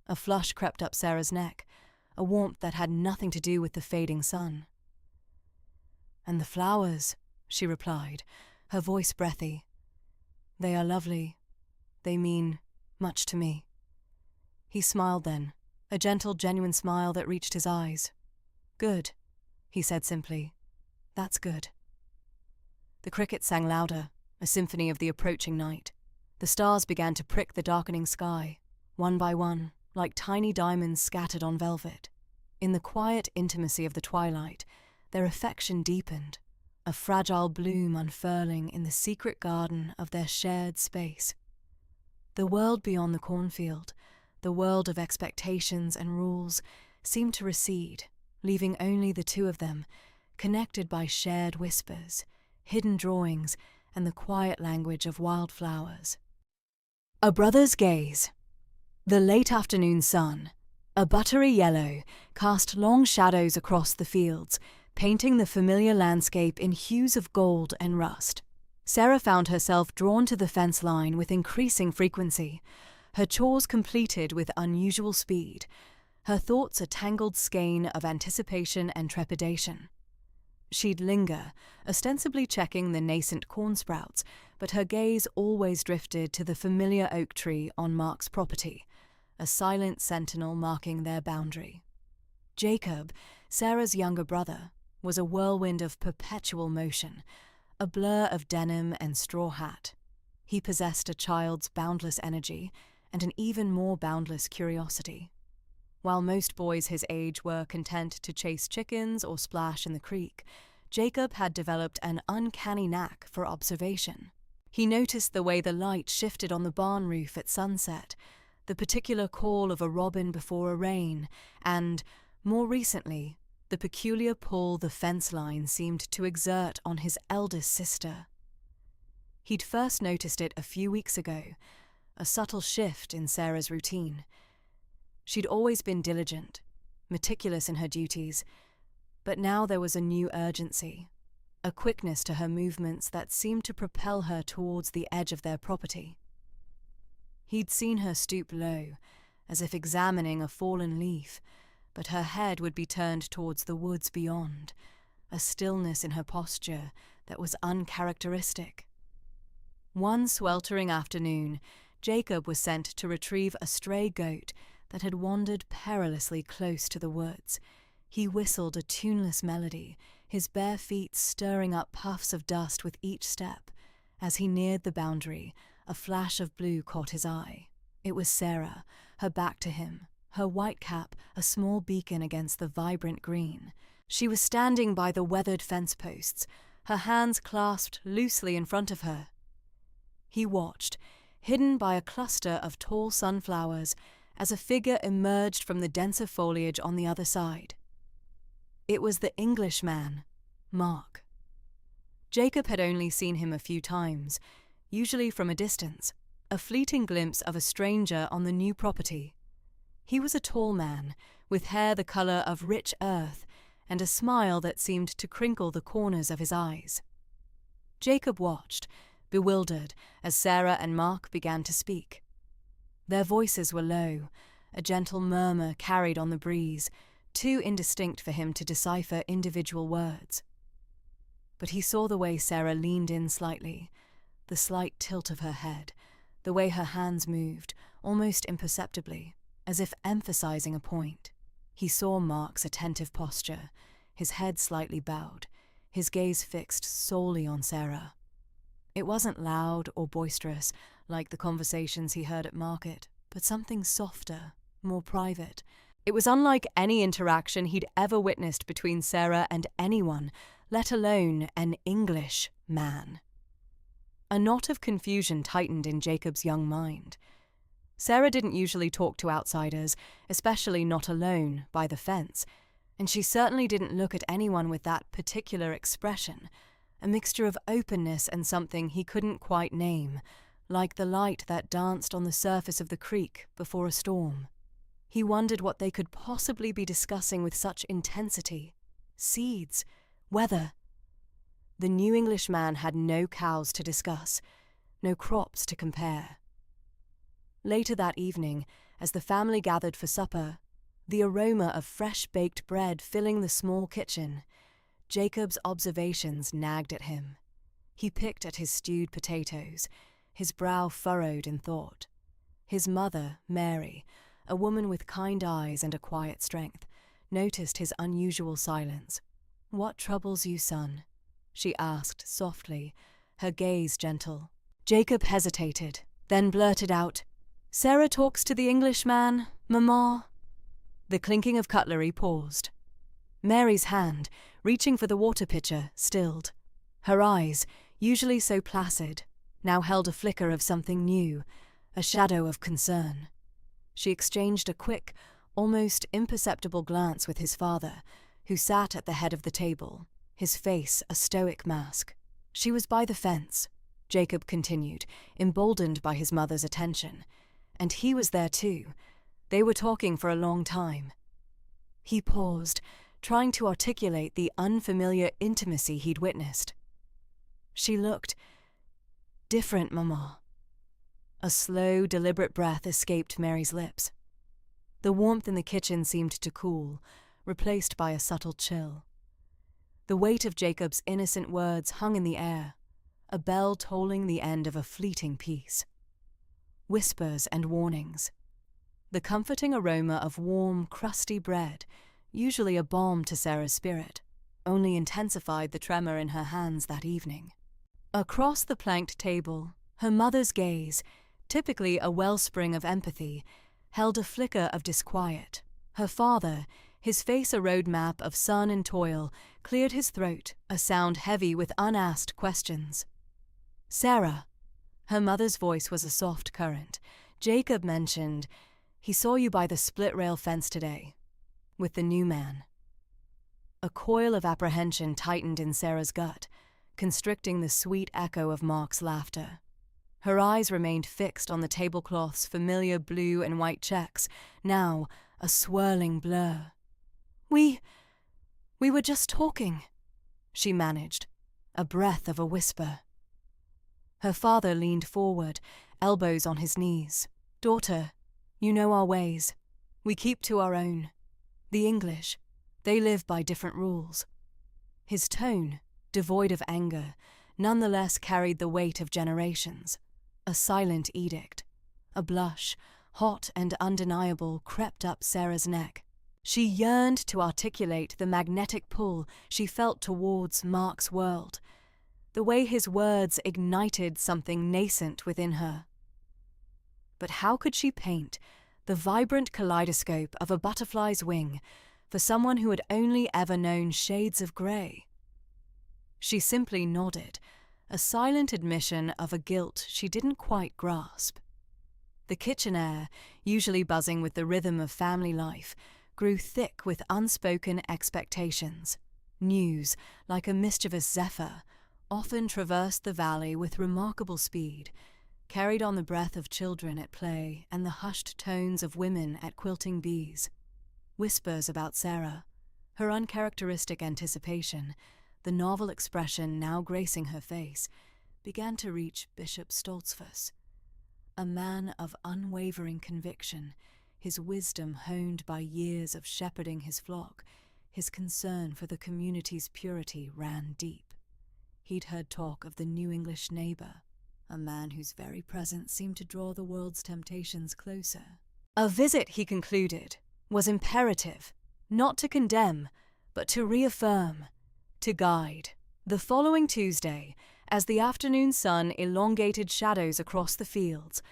A flush crept up Sarah's neck, a warmth that had nothing to do with the fading sun. "And the flowers," she replied, her voice breathy. "They are lovely. They mean much to me." He smiled then, a gentle, genuine smile that reached his eyes. "Good," he said simply. "That's good." The crickets sang louder, a symphony of the approaching night. The stars began to prick the darkening sky, one by one, like tiny diamonds scattered on velvet. In the quiet intimacy of the twilight, their affection deepened, a fragile bloom unfurling in the secret garden of their shared space. The world beyond the cornfield, the world of expectations and rules, seemed to recede, leaving only the two of them, connected by shared whispers, hidden drawings, and the quiet language of wildflowers. A brother's gaze. The late afternoon sun, a buttery yellow, cast long shadows across the fields, painting the familiar landscape in hues of gold and rust. Sarah found herself drawn to the fence line with increasing frequency, her chores completed with unusual speed, her thoughts a tangled skein of anticipation and trepidation. She'd linger, ostensibly checking the nascent corn sprouts, but her gaze always drifted to the familiar oak tree on Mark's property, a silent sentinel marking their boundary. Jacob, Sarah's younger brother, was a whirlwind of perpetual motion, a blur of denim and straw hat. He possessed a child's boundless energy and an even more boundless curiosity. While most boys his age were content to chase chickens or splash in the creek, Jacob had developed an uncanny knack for observation. He noticed the way the light shifted on the barn roof at sunset, the particular call of a robin before a rain, and, more recently, the peculiar pull the fence line seemed to exert on his eldest sister. He'd first noticed it a few weeks ago, a subtle shift in Sarah's routine. She'd always been diligent, meticulous in her duties, but now there was a new urgency, a quickness to her movements that seemed to propel her towards the edge of their property. He'd seen her stoop low, as if examining a fallen leaf, but her head would be turned towards the woods beyond, a stillness in her posture that was uncharacteristic. One sweltering afternoon, Jacob was sent to retrieve a stray goat that had wandered perilously close to the woods. He whistled a tuneless melody, his bare feet stirring up puffs of dust with each step. As he neared the boundary, a flash of blue caught his eye. It was Sarah, her back to him, her white cap a small beacon against the vibrant green. She was standing by the weathered fence posts, her hands clasped loosely in front of her. He watched, hidden by a cluster of tall sunflowers, as a figure emerged from the denser foliage on the other side. It was the Englishman, Mark. Jacob had only seen him a few times, usually from a distance, a fleeting glimpse of a stranger on the new property. He was a tall man, with hair the colour of rich earth and a smile that seemed to crinkle the corners of his eyes. Jacob watched, bewildered, as Sarah and Mark began to speak. Their voices were low, a gentle murmur carried on the breeze, too indistinct for him to decipher individual words. But he saw the way Sarah leaned in slightly, the slight tilt of her head, the way her hands moved, almost imperceptibly, as if emphasizing a point. He saw Mark's attentive posture, his head slightly bowed, his gaze fixed solely on Sarah. It wasn't loud or boisterous, like the conversations he heard at market, but something softer, more private. It was unlike any interaction he'd ever witnessed between Sarah and anyone, let alone an English man. A knot of confusion tightened in Jacob's young mind. Sarah didn't usually talk to outsiders, especially not alone, by the fence, and she certainly didn't look at anyone with that particular expression, a mixture of openness and something he couldn't quite name, like the light that danced on the surface of the creek before a storm. He wondered what they could possibly be discussing with such intensity. Seeds, weather. The new Englishman had no cows to discuss, no crops to compare. Later that evening, as the family gathered for supper, the aroma of fresh-baked bread filling the small kitchen, Jacob's observations nagged at him. He picked at his stewed potatoes, his brow furrowed in thought. His mother, Mary, a woman with kind eyes and a quiet strength, noticed his unusual silence. "What troubles you, son?" she asked softly, her gaze gentle. Jacob hesitated, then blurted out, "Sarah talks to the Englishman, Mamma." The clinking of cutlery paused. Mary's hand, reaching for the water pitcher, stilled. Her eyes, usually so placid, now held a flicker of something new, a shadow of concern. She exchanged a quick, almost imperceptible glance with his father, who sat at the head of the table, his face a stoic mask. She was by the fence, Jacob continued, emboldened by his mother's attention. And he was there too. They were talking for a long time. He paused, trying to articulate the unfamiliar intimacy he'd witnessed. She looked different, Mamma. A slow, deliberate breath escaped Mary's lips. The warmth in the kitchen seemed to cool, replaced by a subtle chill. The weight of Jacob's innocent words hung in the air, a bell tolling the end of a fleeting peace. Whispers and warnings. The comforting aroma of warm, crusty bread, usually a balm to Sarah's spirit, only intensified the tremor in her hands that evening. Across the planked table, her mother's gaze, typically a wellspring of empathy, held a flicker of disquiet. Her father, his face a roadmap of sun and toil, cleared his throat, a sound heavy with unasked questions. "Sarah." Her mother's voice was a soft current. "Jacob mentioned he saw you by the split-rail fence today, with the new man." A coil of apprehension tightened in Sarah's gut, constricting the sweet echo of Mark's laughter. Her eyes remained fixed on the tablecloth's familiar blue and white checks, now a swirling blur. We were just talking," she managed, a breath of a whisper. Her father leaned forward, elbows on his knees. "Daughter, you know our ways. We keep to our own. The English, they live by different rules." His tone, devoid of anger, nonetheless carried the weight of generations. A silent edict. A blush, hot and undeniable, crept up Sarah's neck. She yearned to articulate the magnetic pull she felt towards Mark's world, the way his words ignited something nascent within her. But how could she paint the vibrant kaleidoscope of a butterfly's wing for someone who had only ever known shades of grey? She simply nodded, a silent admission of a guilt she didn't quite grasp. The kitchen air, usually buzzing with the rhythm of family life, grew thick with unspoken expectations. News, like a mischievous zephyr, often traversed the valley with remarkable speed, carried on the breath of children at play and the hushed tones of women at quilting bees. Whispers about Sarah, her uncharacteristic anticipation, the novel expression now gracing her face, began to reach Bishop Stoltzfus, a man of unwavering conviction, his wisdom honed by years of shepherding his flock. His concern for the community's purity ran deep. He'd heard talk of the new English neighbour, a man whose very presence seemed to draw the world's temptations closer. A visit, he concluded, was imperative, not to condemn, but to reaffirm, to guide. The following Tuesday, as the afternoon sun elongated shadows across the fields,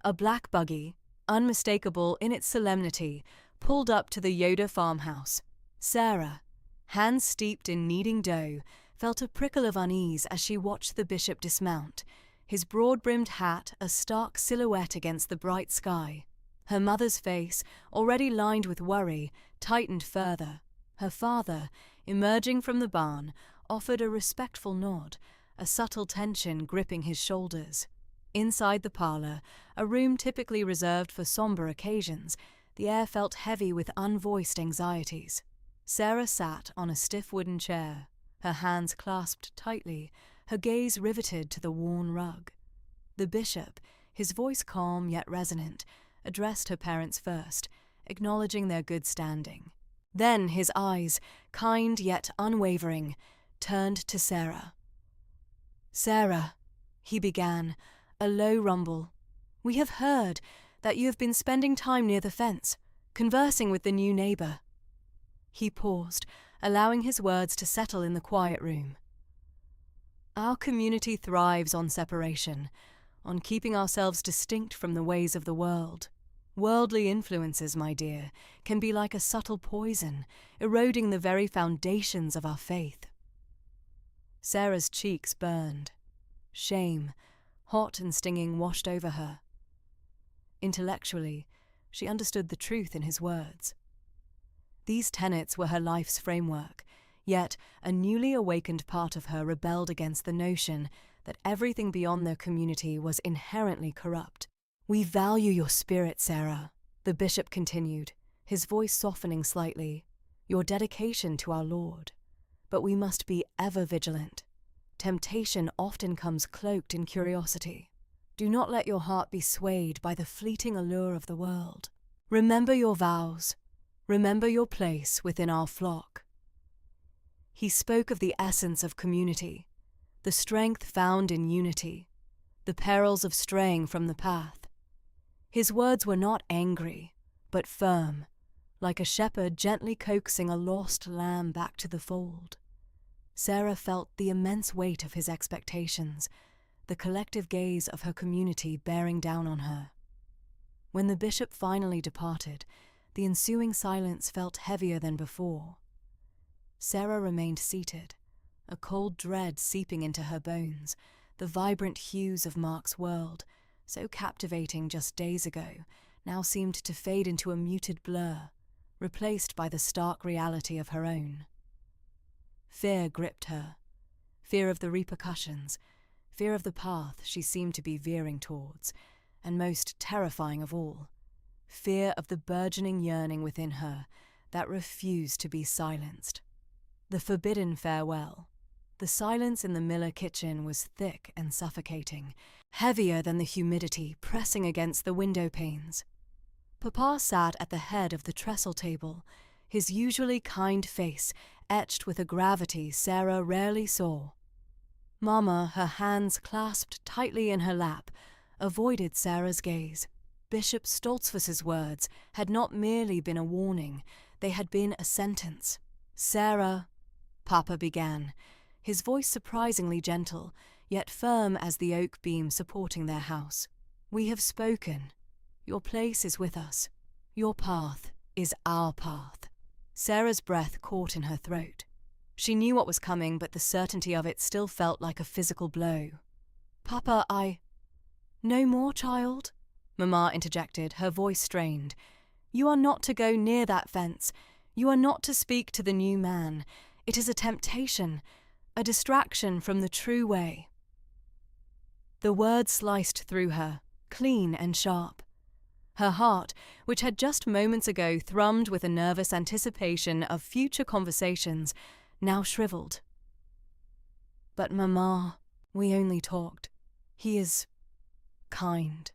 a black buggy, unmistakable in its solemnity, pulled up to the Yoder farmhouse. Sarah, hands steeped in kneading dough, felt a prickle of unease as she watched the bishop dismount, his broad-brimmed hat a stark silhouette against the bright sky. Her mother's face, already lined with worry, tightened further. Her father, emerging from the barn, offered a respectful nod, a subtle tension gripping his shoulders. Inside the parlour, a room typically reserved for sombre occasions, the air felt heavy with unvoiced anxieties. Sarah sat on a stiff wooden chair, her hands clasped tightly, her gaze riveted to the worn rug. The bishop, his voice calm yet resonant, addressed her parents first, acknowledging their good standing. Then his eyes, kind yet unwavering, turned to Sarah. "Sarah," he began, a low rumble, "we have heard that you have been spending time near the fence, conversing with the new neighbour." He paused, allowing his words to settle in the quiet room. "Our community thrives on separation, on keeping ourselves distinct from the ways of the world. Worldly influences, my dear, can be like a subtle poison, eroding the very foundations of our faith." Sarah's cheeks burned. Shame, hot and stinging, washed over her. Intellectually, she understood the truth in his words. These tenets were her life's framework, yet a newly awakened part of her rebelled against the notion that everything beyond their community was inherently corrupt. "We value your spirit, Sarah," the bishop continued, his voice softening slightly, "your dedication to our Lord. But we must be ever vigilant. Temptation often comes cloaked in curiosity. Do not let your heart be swayed by the fleeting allure of the world. Remember your vows. Remember your place within our flock. He spoke of the essence of community, the strength found in unity, the perils of straying from the path. His words were not angry, but firm, like a shepherd gently coaxing a lost lamb back to the fold. Sarah felt the immense weight of his expectations, the collective gaze of her community bearing down on her. When the bishop finally departed, the ensuing silence felt heavier than before. Sarah remained seated, a cold dread seeping into her bones. The vibrant hues of Mark's world, so captivating just days ago, now seemed to fade into a muted blur, replaced by the stark reality of her own. Fear gripped her, fear of the repercussions, fear of the path she seemed to be veering towards, and most terrifying of all, fear of the burgeoning yearning within her that refused to be silenced. The forbidden farewell. The silence in the Miller kitchen was thick and suffocating, heavier than the humidity pressing against the window panes. Papa sat at the head of the trestle table, his usually kind face etched with a gravity Sarah rarely saw. Mama, her hands clasped tightly in her lap, avoided Sarah's gaze. Bishop Stoltzfus's words had not merely been a warning, they had been a sentence. "Sarah," Papa began, his voice surprisingly gentle, yet firm as the oak beam supporting their house. "We have spoken. Your place is with us. Your path is our path." Sarah's breath caught in her throat. She knew what was coming, but the certainty of it still felt like a physical blow. "Papa, No more, child," Mama interjected, her voice strained. "You are not to go near that fence. You are not to speak to the new man. It is a temptation, a distraction from the true way." The words sliced through her, clean and sharp. Her heart, which had just moments ago thrummed with a nervous anticipation of future conversations, now shriveled. "But Mama, we only talked. He is kind."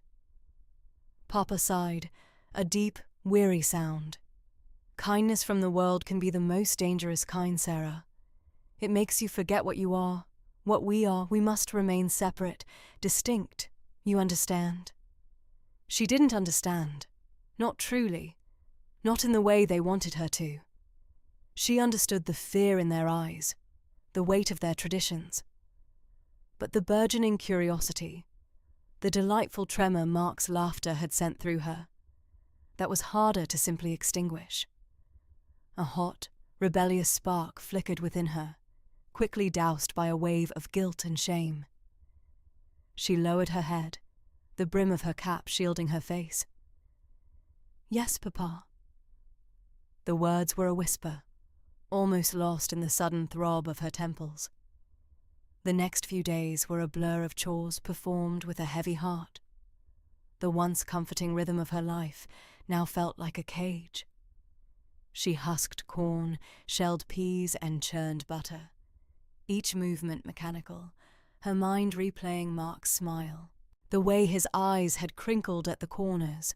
Papa sighed, a deep, weary sound. "Kindness from the world can be the most dangerous kind, Sarah. It makes you forget what you are, what we are. We must remain separate, distinct. You understand?" She didn't understand. Not truly. Not in the way they wanted her to. She understood the fear in their eyes, the weight of their traditions. But the burgeoning curiosity, the delightful tremor Mark's laughter had sent through her, that was harder to simply extinguish. A hot, rebellious spark flickered within her, quickly doused by a wave of guilt and shame. She lowered her head, the brim of her cap shielding her face. "Yes, Papa." The words were a whisper, almost lost in the sudden throb of her temples. The next few days were a blur of chores performed with a heavy heart. The once comforting rhythm of her life now felt like a cage. She husked corn, shelled peas, and churned butter, each movement mechanical, her mind replaying Mark's smile, the way his eyes had crinkled at the corners.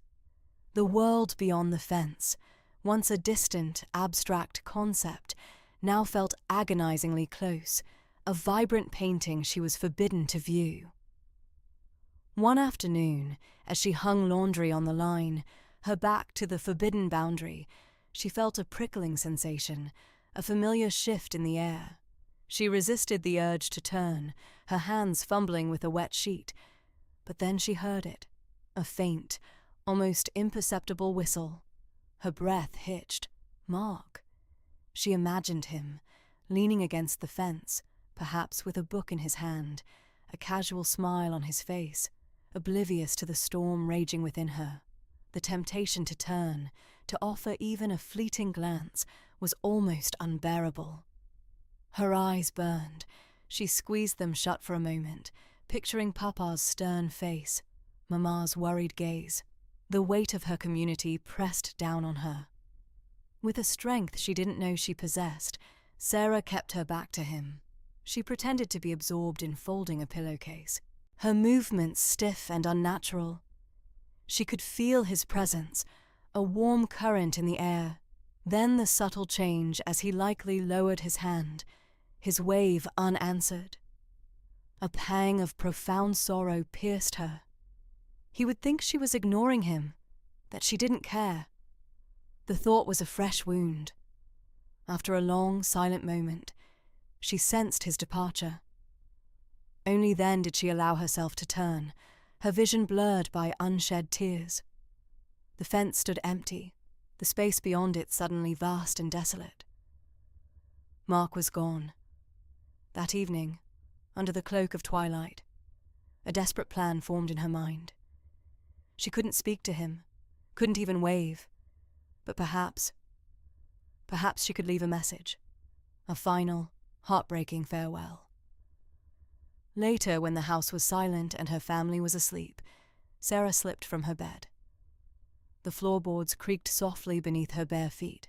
The world beyond the fence, once a distant, abstract concept, now felt agonizingly close, a vibrant painting she was forbidden to view. One afternoon, as she hung laundry on the line, her back to the forbidden boundary, she felt a prickling sensation, a familiar shift in the air. She resisted the urge to turn, her hands fumbling with a wet sheet, but then she heard it, a faint, almost imperceptible whistle. Her breath hitched. Mark. She imagined him, leaning against the fence, perhaps with a book in his hand, a casual smile on his face, oblivious to the storm raging within her. The temptation to turn, to offer even a fleeting glance, was almost unbearable. Her eyes burned. She squeezed them shut for a moment, picturing Papa's stern face, Mama's worried gaze. The weight of her community pressed down on her. With a strength she didn't know she possessed, Sarah kept her back to him. She pretended to be absorbed in folding a pillowcase, her movements stiff and unnatural. She could feel his presence, a warm current in the air, then the subtle change as he likely lowered his hand, his wave unanswered. A pang of profound sorrow pierced her. He would think she was ignoring him, that she didn't care. The thought was a fresh wound. After a long, silent moment, she sensed his departure. Only then did she allow herself to turn, her vision blurred by unshed tears. The fence stood empty, the space beyond it suddenly vast and desolate. Mark was gone. That evening, under the cloak of twilight, a desperate plan formed in her mind. She couldn't speak to him, couldn't even wave, but perhaps she could leave a message, a final, heartbreaking farewell. Later, when the house was silent and her family was asleep, Sarah slipped from her bed. The floorboards creaked softly beneath her bare feet.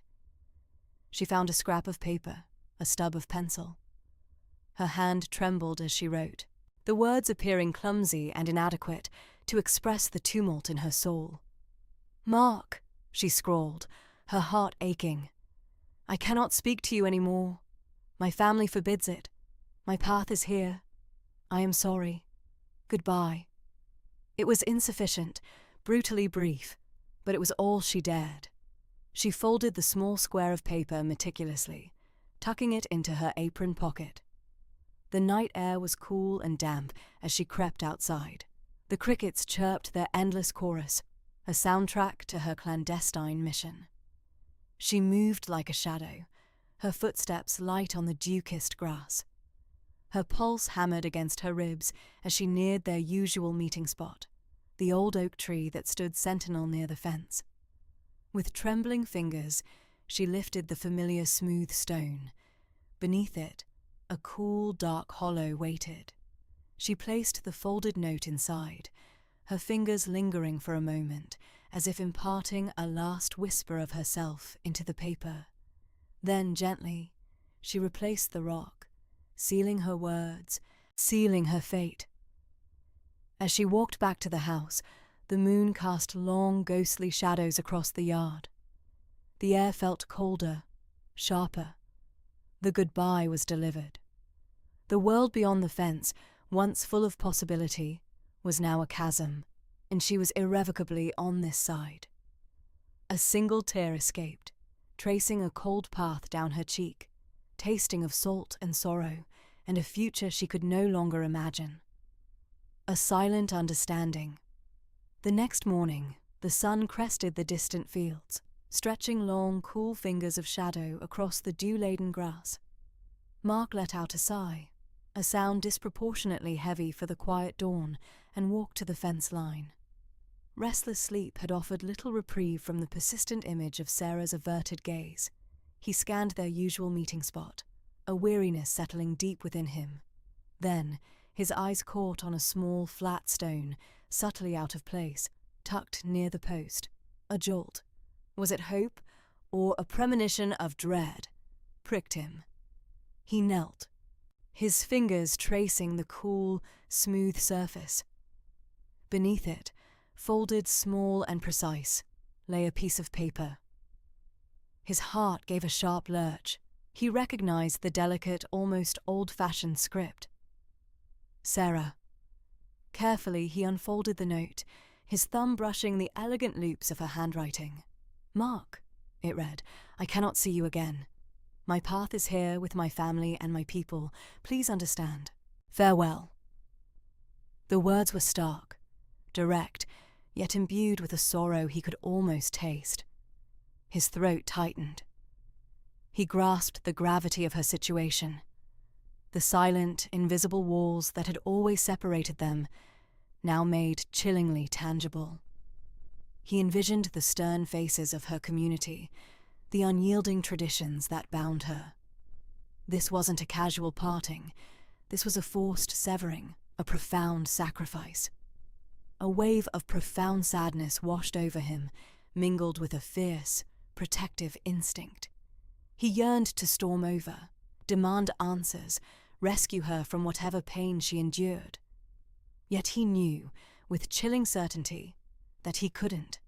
She found a scrap of paper, a stub of pencil. Her hand trembled as she wrote, the words appearing clumsy and inadequate to express the tumult in her soul. "Mark," she scrawled, her heart aching. "I cannot speak to you any more. My family forbids it. My path is here. I am sorry. Goodbye." It was insufficient, brutally brief, but it was all she dared. She folded the small square of paper meticulously, tucking it into her apron pocket. The night air was cool and damp as she crept outside. The crickets chirped their endless chorus, a soundtrack to her clandestine mission. She moved like a shadow, her footsteps light on the dew-kissed grass. Her pulse hammered against her ribs as she neared their usual meeting spot, the old oak tree that stood sentinel near the fence. With trembling fingers, she lifted the familiar smooth stone. Beneath it, a cool, dark hollow waited. She placed the folded note inside, her fingers lingering for a moment, as if imparting a last whisper of herself into the paper. Then, gently, she replaced the rock, sealing her words, sealing her fate. As she walked back to the house, the moon cast long, ghostly shadows across the yard. The air felt colder, sharper. The goodbye was delivered. The world beyond the fence, once full of possibility, was now a chasm, and she was irrevocably on this side. A single tear escaped, tracing a cold path down her cheek, tasting of salt and sorrow, and a future she could no longer imagine. A silent understanding. The next morning, the sun crested the distant fields, stretching long, cool fingers of shadow across the dew-laden grass. Mark let out a sigh, a sound disproportionately heavy for the quiet dawn, and walked to the fence line. Restless sleep had offered little reprieve from the persistent image of Sarah's averted gaze. He scanned their usual meeting spot, a weariness settling deep within him. Then, his eyes caught on a small, flat stone, subtly out of place, tucked near the post. A jolt. Was it hope, or a premonition of dread? Pricked him. He knelt, his fingers tracing the cool, smooth surface. Beneath it, folded small and precise, lay a piece of paper. His heart gave a sharp lurch. He recognized the delicate, almost old-fashioned script. Sarah. Carefully, he unfolded the note, his thumb brushing the elegant loops of her handwriting. "Mark," it read, "I cannot see you again. My path is here with my family and my people. Please understand. Farewell." The words were stark, direct, yet imbued with a sorrow he could almost taste. His throat tightened. He grasped the gravity of her situation. The silent, invisible walls that had always separated them, now made chillingly tangible. He envisioned the stern faces of her community, the unyielding traditions that bound her. This wasn't a casual parting. This was a forced severing, a profound sacrifice. A wave of profound sadness washed over him, mingled with a fierce, protective instinct. He yearned to storm over, demand answers, rescue her from whatever pain she endured. Yet he knew, with chilling certainty, that he couldn't.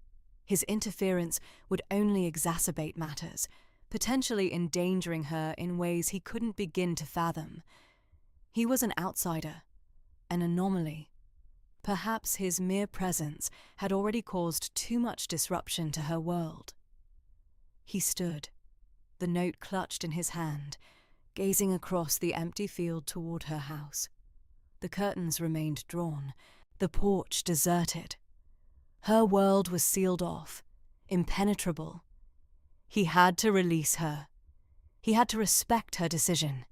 His interference would only exacerbate matters, potentially endangering her in ways he couldn't begin to fathom. He was an outsider, an anomaly. Perhaps his mere presence had already caused too much disruption to her world. He stood, the note clutched in his hand, gazing across the empty field toward her house. The curtains remained drawn, the porch deserted. Her world was sealed off, impenetrable. He had to release her. He had to respect her decision,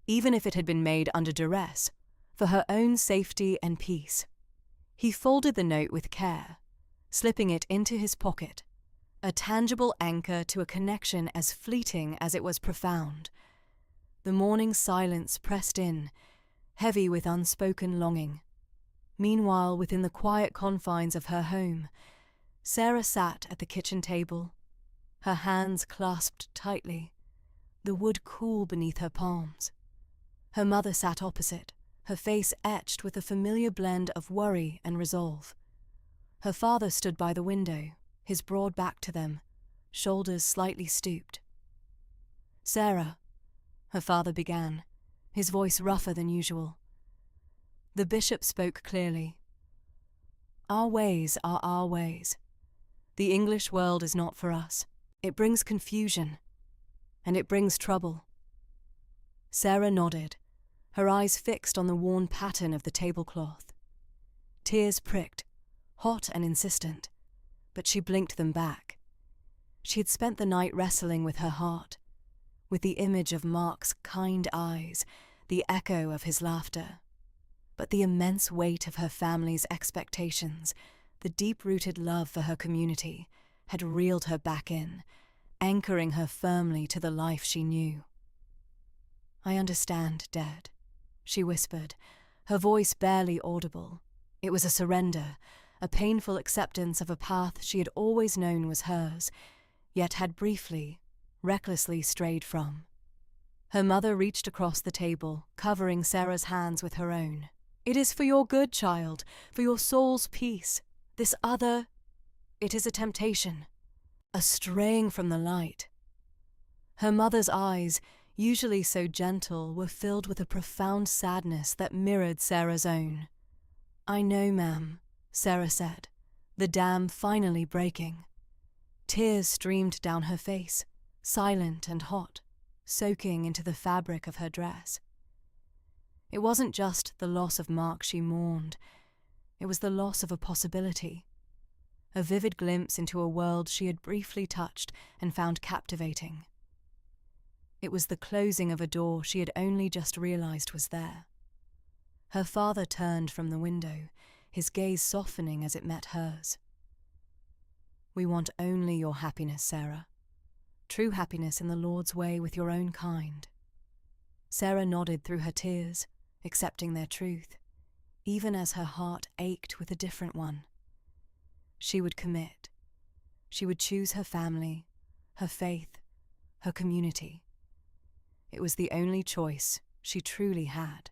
even if it had been made under duress, for her own safety and peace. He folded the note with care, slipping it into his pocket, a tangible anchor to a connection as fleeting as it was profound. The morning silence pressed in, heavy with unspoken longing. Meanwhile, within the quiet confines of her home, Sarah sat at the kitchen table, her hands clasped tightly, the wood cool beneath her palms. Her mother sat opposite, her face etched with a familiar blend of worry and resolve. Her father stood by the window, his broad back to them, shoulders slightly stooped. "Sarah," her father began, his voice rougher than usual. The bishop spoke clearly. "Our ways are our ways. The English world is not for us. It brings confusion, and it brings trouble." Sarah nodded, her eyes fixed on the worn pattern of the tablecloth. Tears pricked, hot and insistent, but she blinked them back. She had spent the night wrestling with her heart, with the image of Mark's kind eyes, the echo of his laughter. But the immense weight of her family's expectations, the deep-rooted love for her community, had reeled her back in, anchoring her firmly to the life she knew. "I understand, Dad," she whispered, her voice barely audible. It was a surrender, a painful acceptance of a path she had always known was hers, yet had briefly, recklessly strayed from. Her mother reached across the table, covering Sarah's hands with her own. "It is for your good, child, for your soul's peace. This other, it is a temptation, a straying from the light." Her mother's eyes, usually so gentle, were filled with a profound sadness that mirrored Sarah's own. "I know, ma'am," Sarah said, the dam finally breaking. Tears streamed down her face, silent and hot, soaking into the fabric of her dress. It wasn't just the loss of Mark she mourned, it was the loss of a possibility, a vivid glimpse into a world she had briefly touched and found captivating. It was the closing of a door she had only just realized was there. Her father turned from the window, his gaze softening as it met hers. "We want only your happiness, Sarah. True happiness in the Lord's way with your own kind." Sarah nodded through her tears, accepting their truth, even as her heart ached with a different one. She would commit. She would choose her family, her faith, her community. It was the only choice she truly had.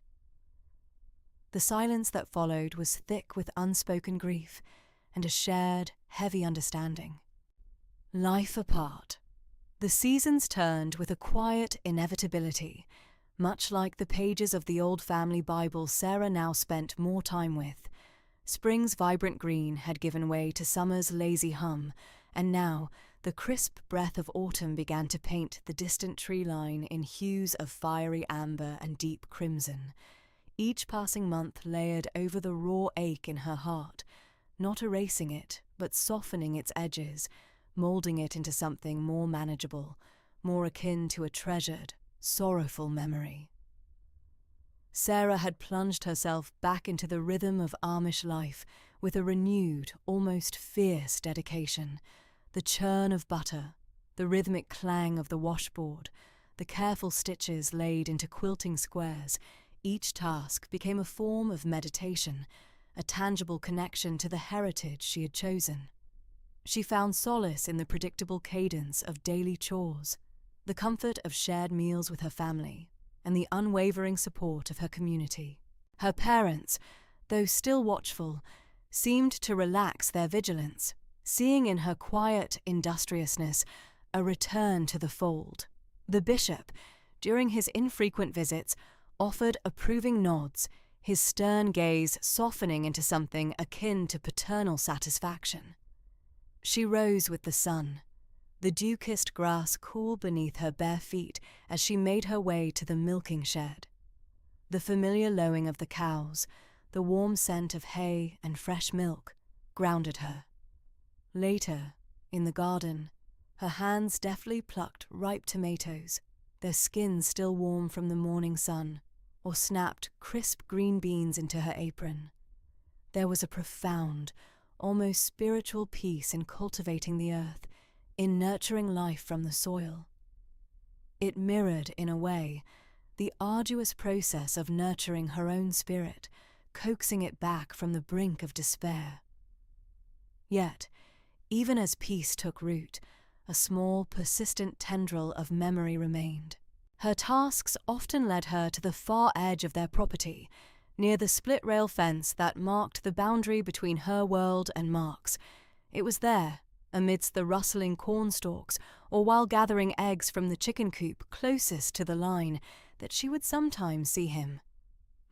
The silence that followed was thick with unspoken grief and a shared, heavy understanding. Life apart. The seasons turned with a quiet inevitability, much like the pages of the old family Bible Sarah now spent more time with. Spring's vibrant green had given way to summer's lazy hum, and now the crisp breath of autumn began to paint the distant tree line in hues of fiery amber and deep crimson. Each passing month layered over the raw ache in her heart, not erasing it, but softening its edges, moulding it into something more manageable, more akin to a treasured, sorrowful memory. Sarah had plunged herself back into the rhythm of Amish life with a renewed, almost fierce dedication. The churn of butter, the rhythmic clang of the washboard, the careful stitches laid into quilting squares, each task became a form of meditation, a tangible connection to the heritage she had chosen. She found solace in the predictable cadence of daily chores, the comfort of shared meals with her family, and the unwavering support of her community. Her parents, though still watchful, seemed to relax their vigilance, seeing in her quiet industriousness a return to the fold. The bishop, during his infrequent visits, offered approving nods, his stern gaze softening into something akin to paternal satisfaction. She rose with the sun, the dew-kissed grass cool beneath her bare feet as she made her way to the milking shed. The familiar lowing of the cows, the warm scent of hay and fresh milk, grounded her. Later, in the garden, her hands deftly plucked ripe tomatoes, their skins still warm from the morning sun, or snapped crisp green beans into her apron. There was a profound, almost spiritual peace in cultivating the earth, in nurturing life from the soil. It mirrored, in a way, the arduous process of nurturing her own spirit, coaxing it back from the brink of despair. Yet, even as peace took root, a small, persistent tendril of memory remained. Her tasks often led her to the far edge of their property, near the split-rail fence that marked the boundary between her world and Mark's. It was there, amidst the rustling cornstalks, or while gathering eggs from the chicken coop closest to the line, that she would sometimes see him.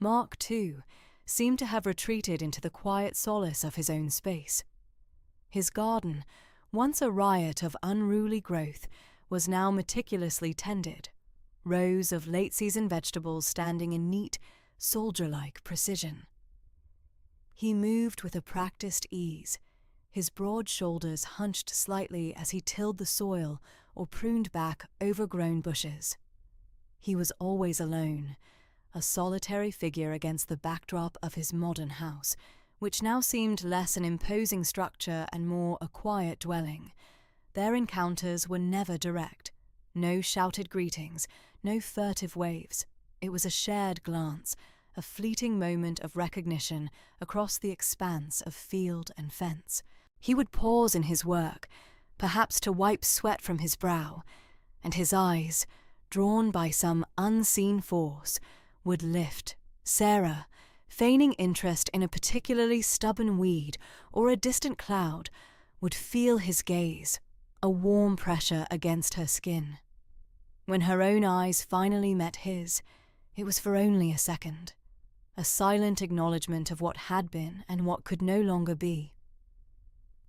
Mark, too, seemed to have retreated into the quiet solace of his own space. His garden, once a riot of unruly growth, was now meticulously tended, rows of late-season vegetables standing in neat, soldier-like precision. He moved with a practiced ease, his broad shoulders hunched slightly as he tilled the soil or pruned back overgrown bushes. He was always alone, a solitary figure against the backdrop of his modern house, which now seemed less an imposing structure and more a quiet dwelling. Their encounters were never direct. No shouted greetings, no furtive waves. It was a shared glance, a fleeting moment of recognition across the expanse of field and fence. He would pause in his work, perhaps to wipe sweat from his brow, and his eyes, drawn by some unseen force, would lift. Sarah, feigning interest in a particularly stubborn weed or a distant cloud, would feel his gaze, a warm pressure against her skin. When her own eyes finally met his, it was for only a second, a silent acknowledgement of what had been and what could no longer be.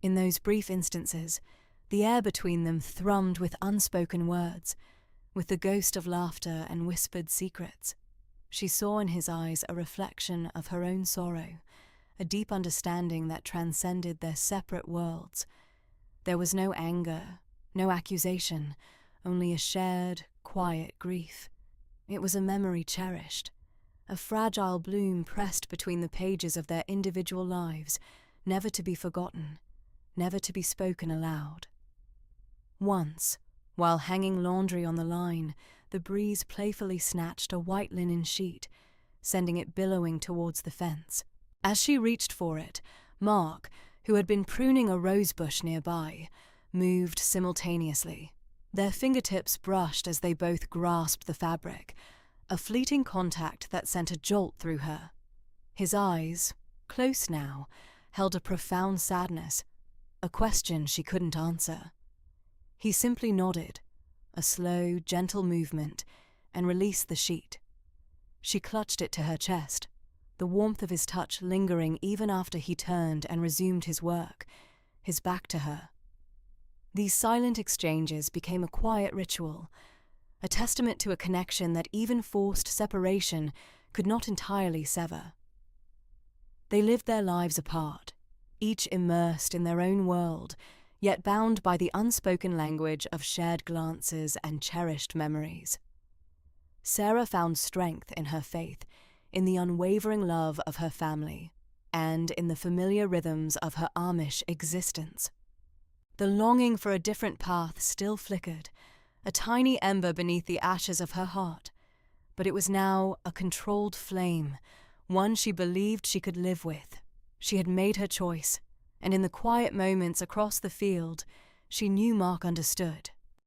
In those brief instances, the air between them thrummed with unspoken words, with the ghost of laughter and whispered secrets. She saw in his eyes a reflection of her own sorrow, a deep understanding that transcended their separate worlds. There was no anger, no accusation, only a shared, quiet grief. It was a memory cherished, a fragile bloom pressed between the pages of their individual lives, never to be forgotten, never to be spoken aloud. Once, while hanging laundry on the line, the breeze playfully snatched a white linen sheet, sending it billowing towards the fence. As she reached for it, Mark, who had been pruning a rosebush nearby, moved simultaneously. Their fingertips brushed as they both grasped the fabric, a fleeting contact that sent a jolt through her. His eyes, close now, held a profound sadness, a question she couldn't answer. He simply nodded, a slow, gentle movement, and released the sheet. She clutched it to her chest, the warmth of his touch lingering even after he turned and resumed his work, his back to her. These silent exchanges became a quiet ritual, a testament to a connection that even forced separation could not entirely sever. They lived their lives apart, each immersed in their own world, yet bound by the unspoken language of shared glances and cherished memories. Sarah found strength in her faith, in the unwavering love of her family, and in the familiar rhythms of her Amish existence. The longing for a different path still flickered, a tiny ember beneath the ashes of her heart, but it was now a controlled flame, one she believed she could live with. She had made her choice, and in the quiet moments across the field, she knew Mark understood.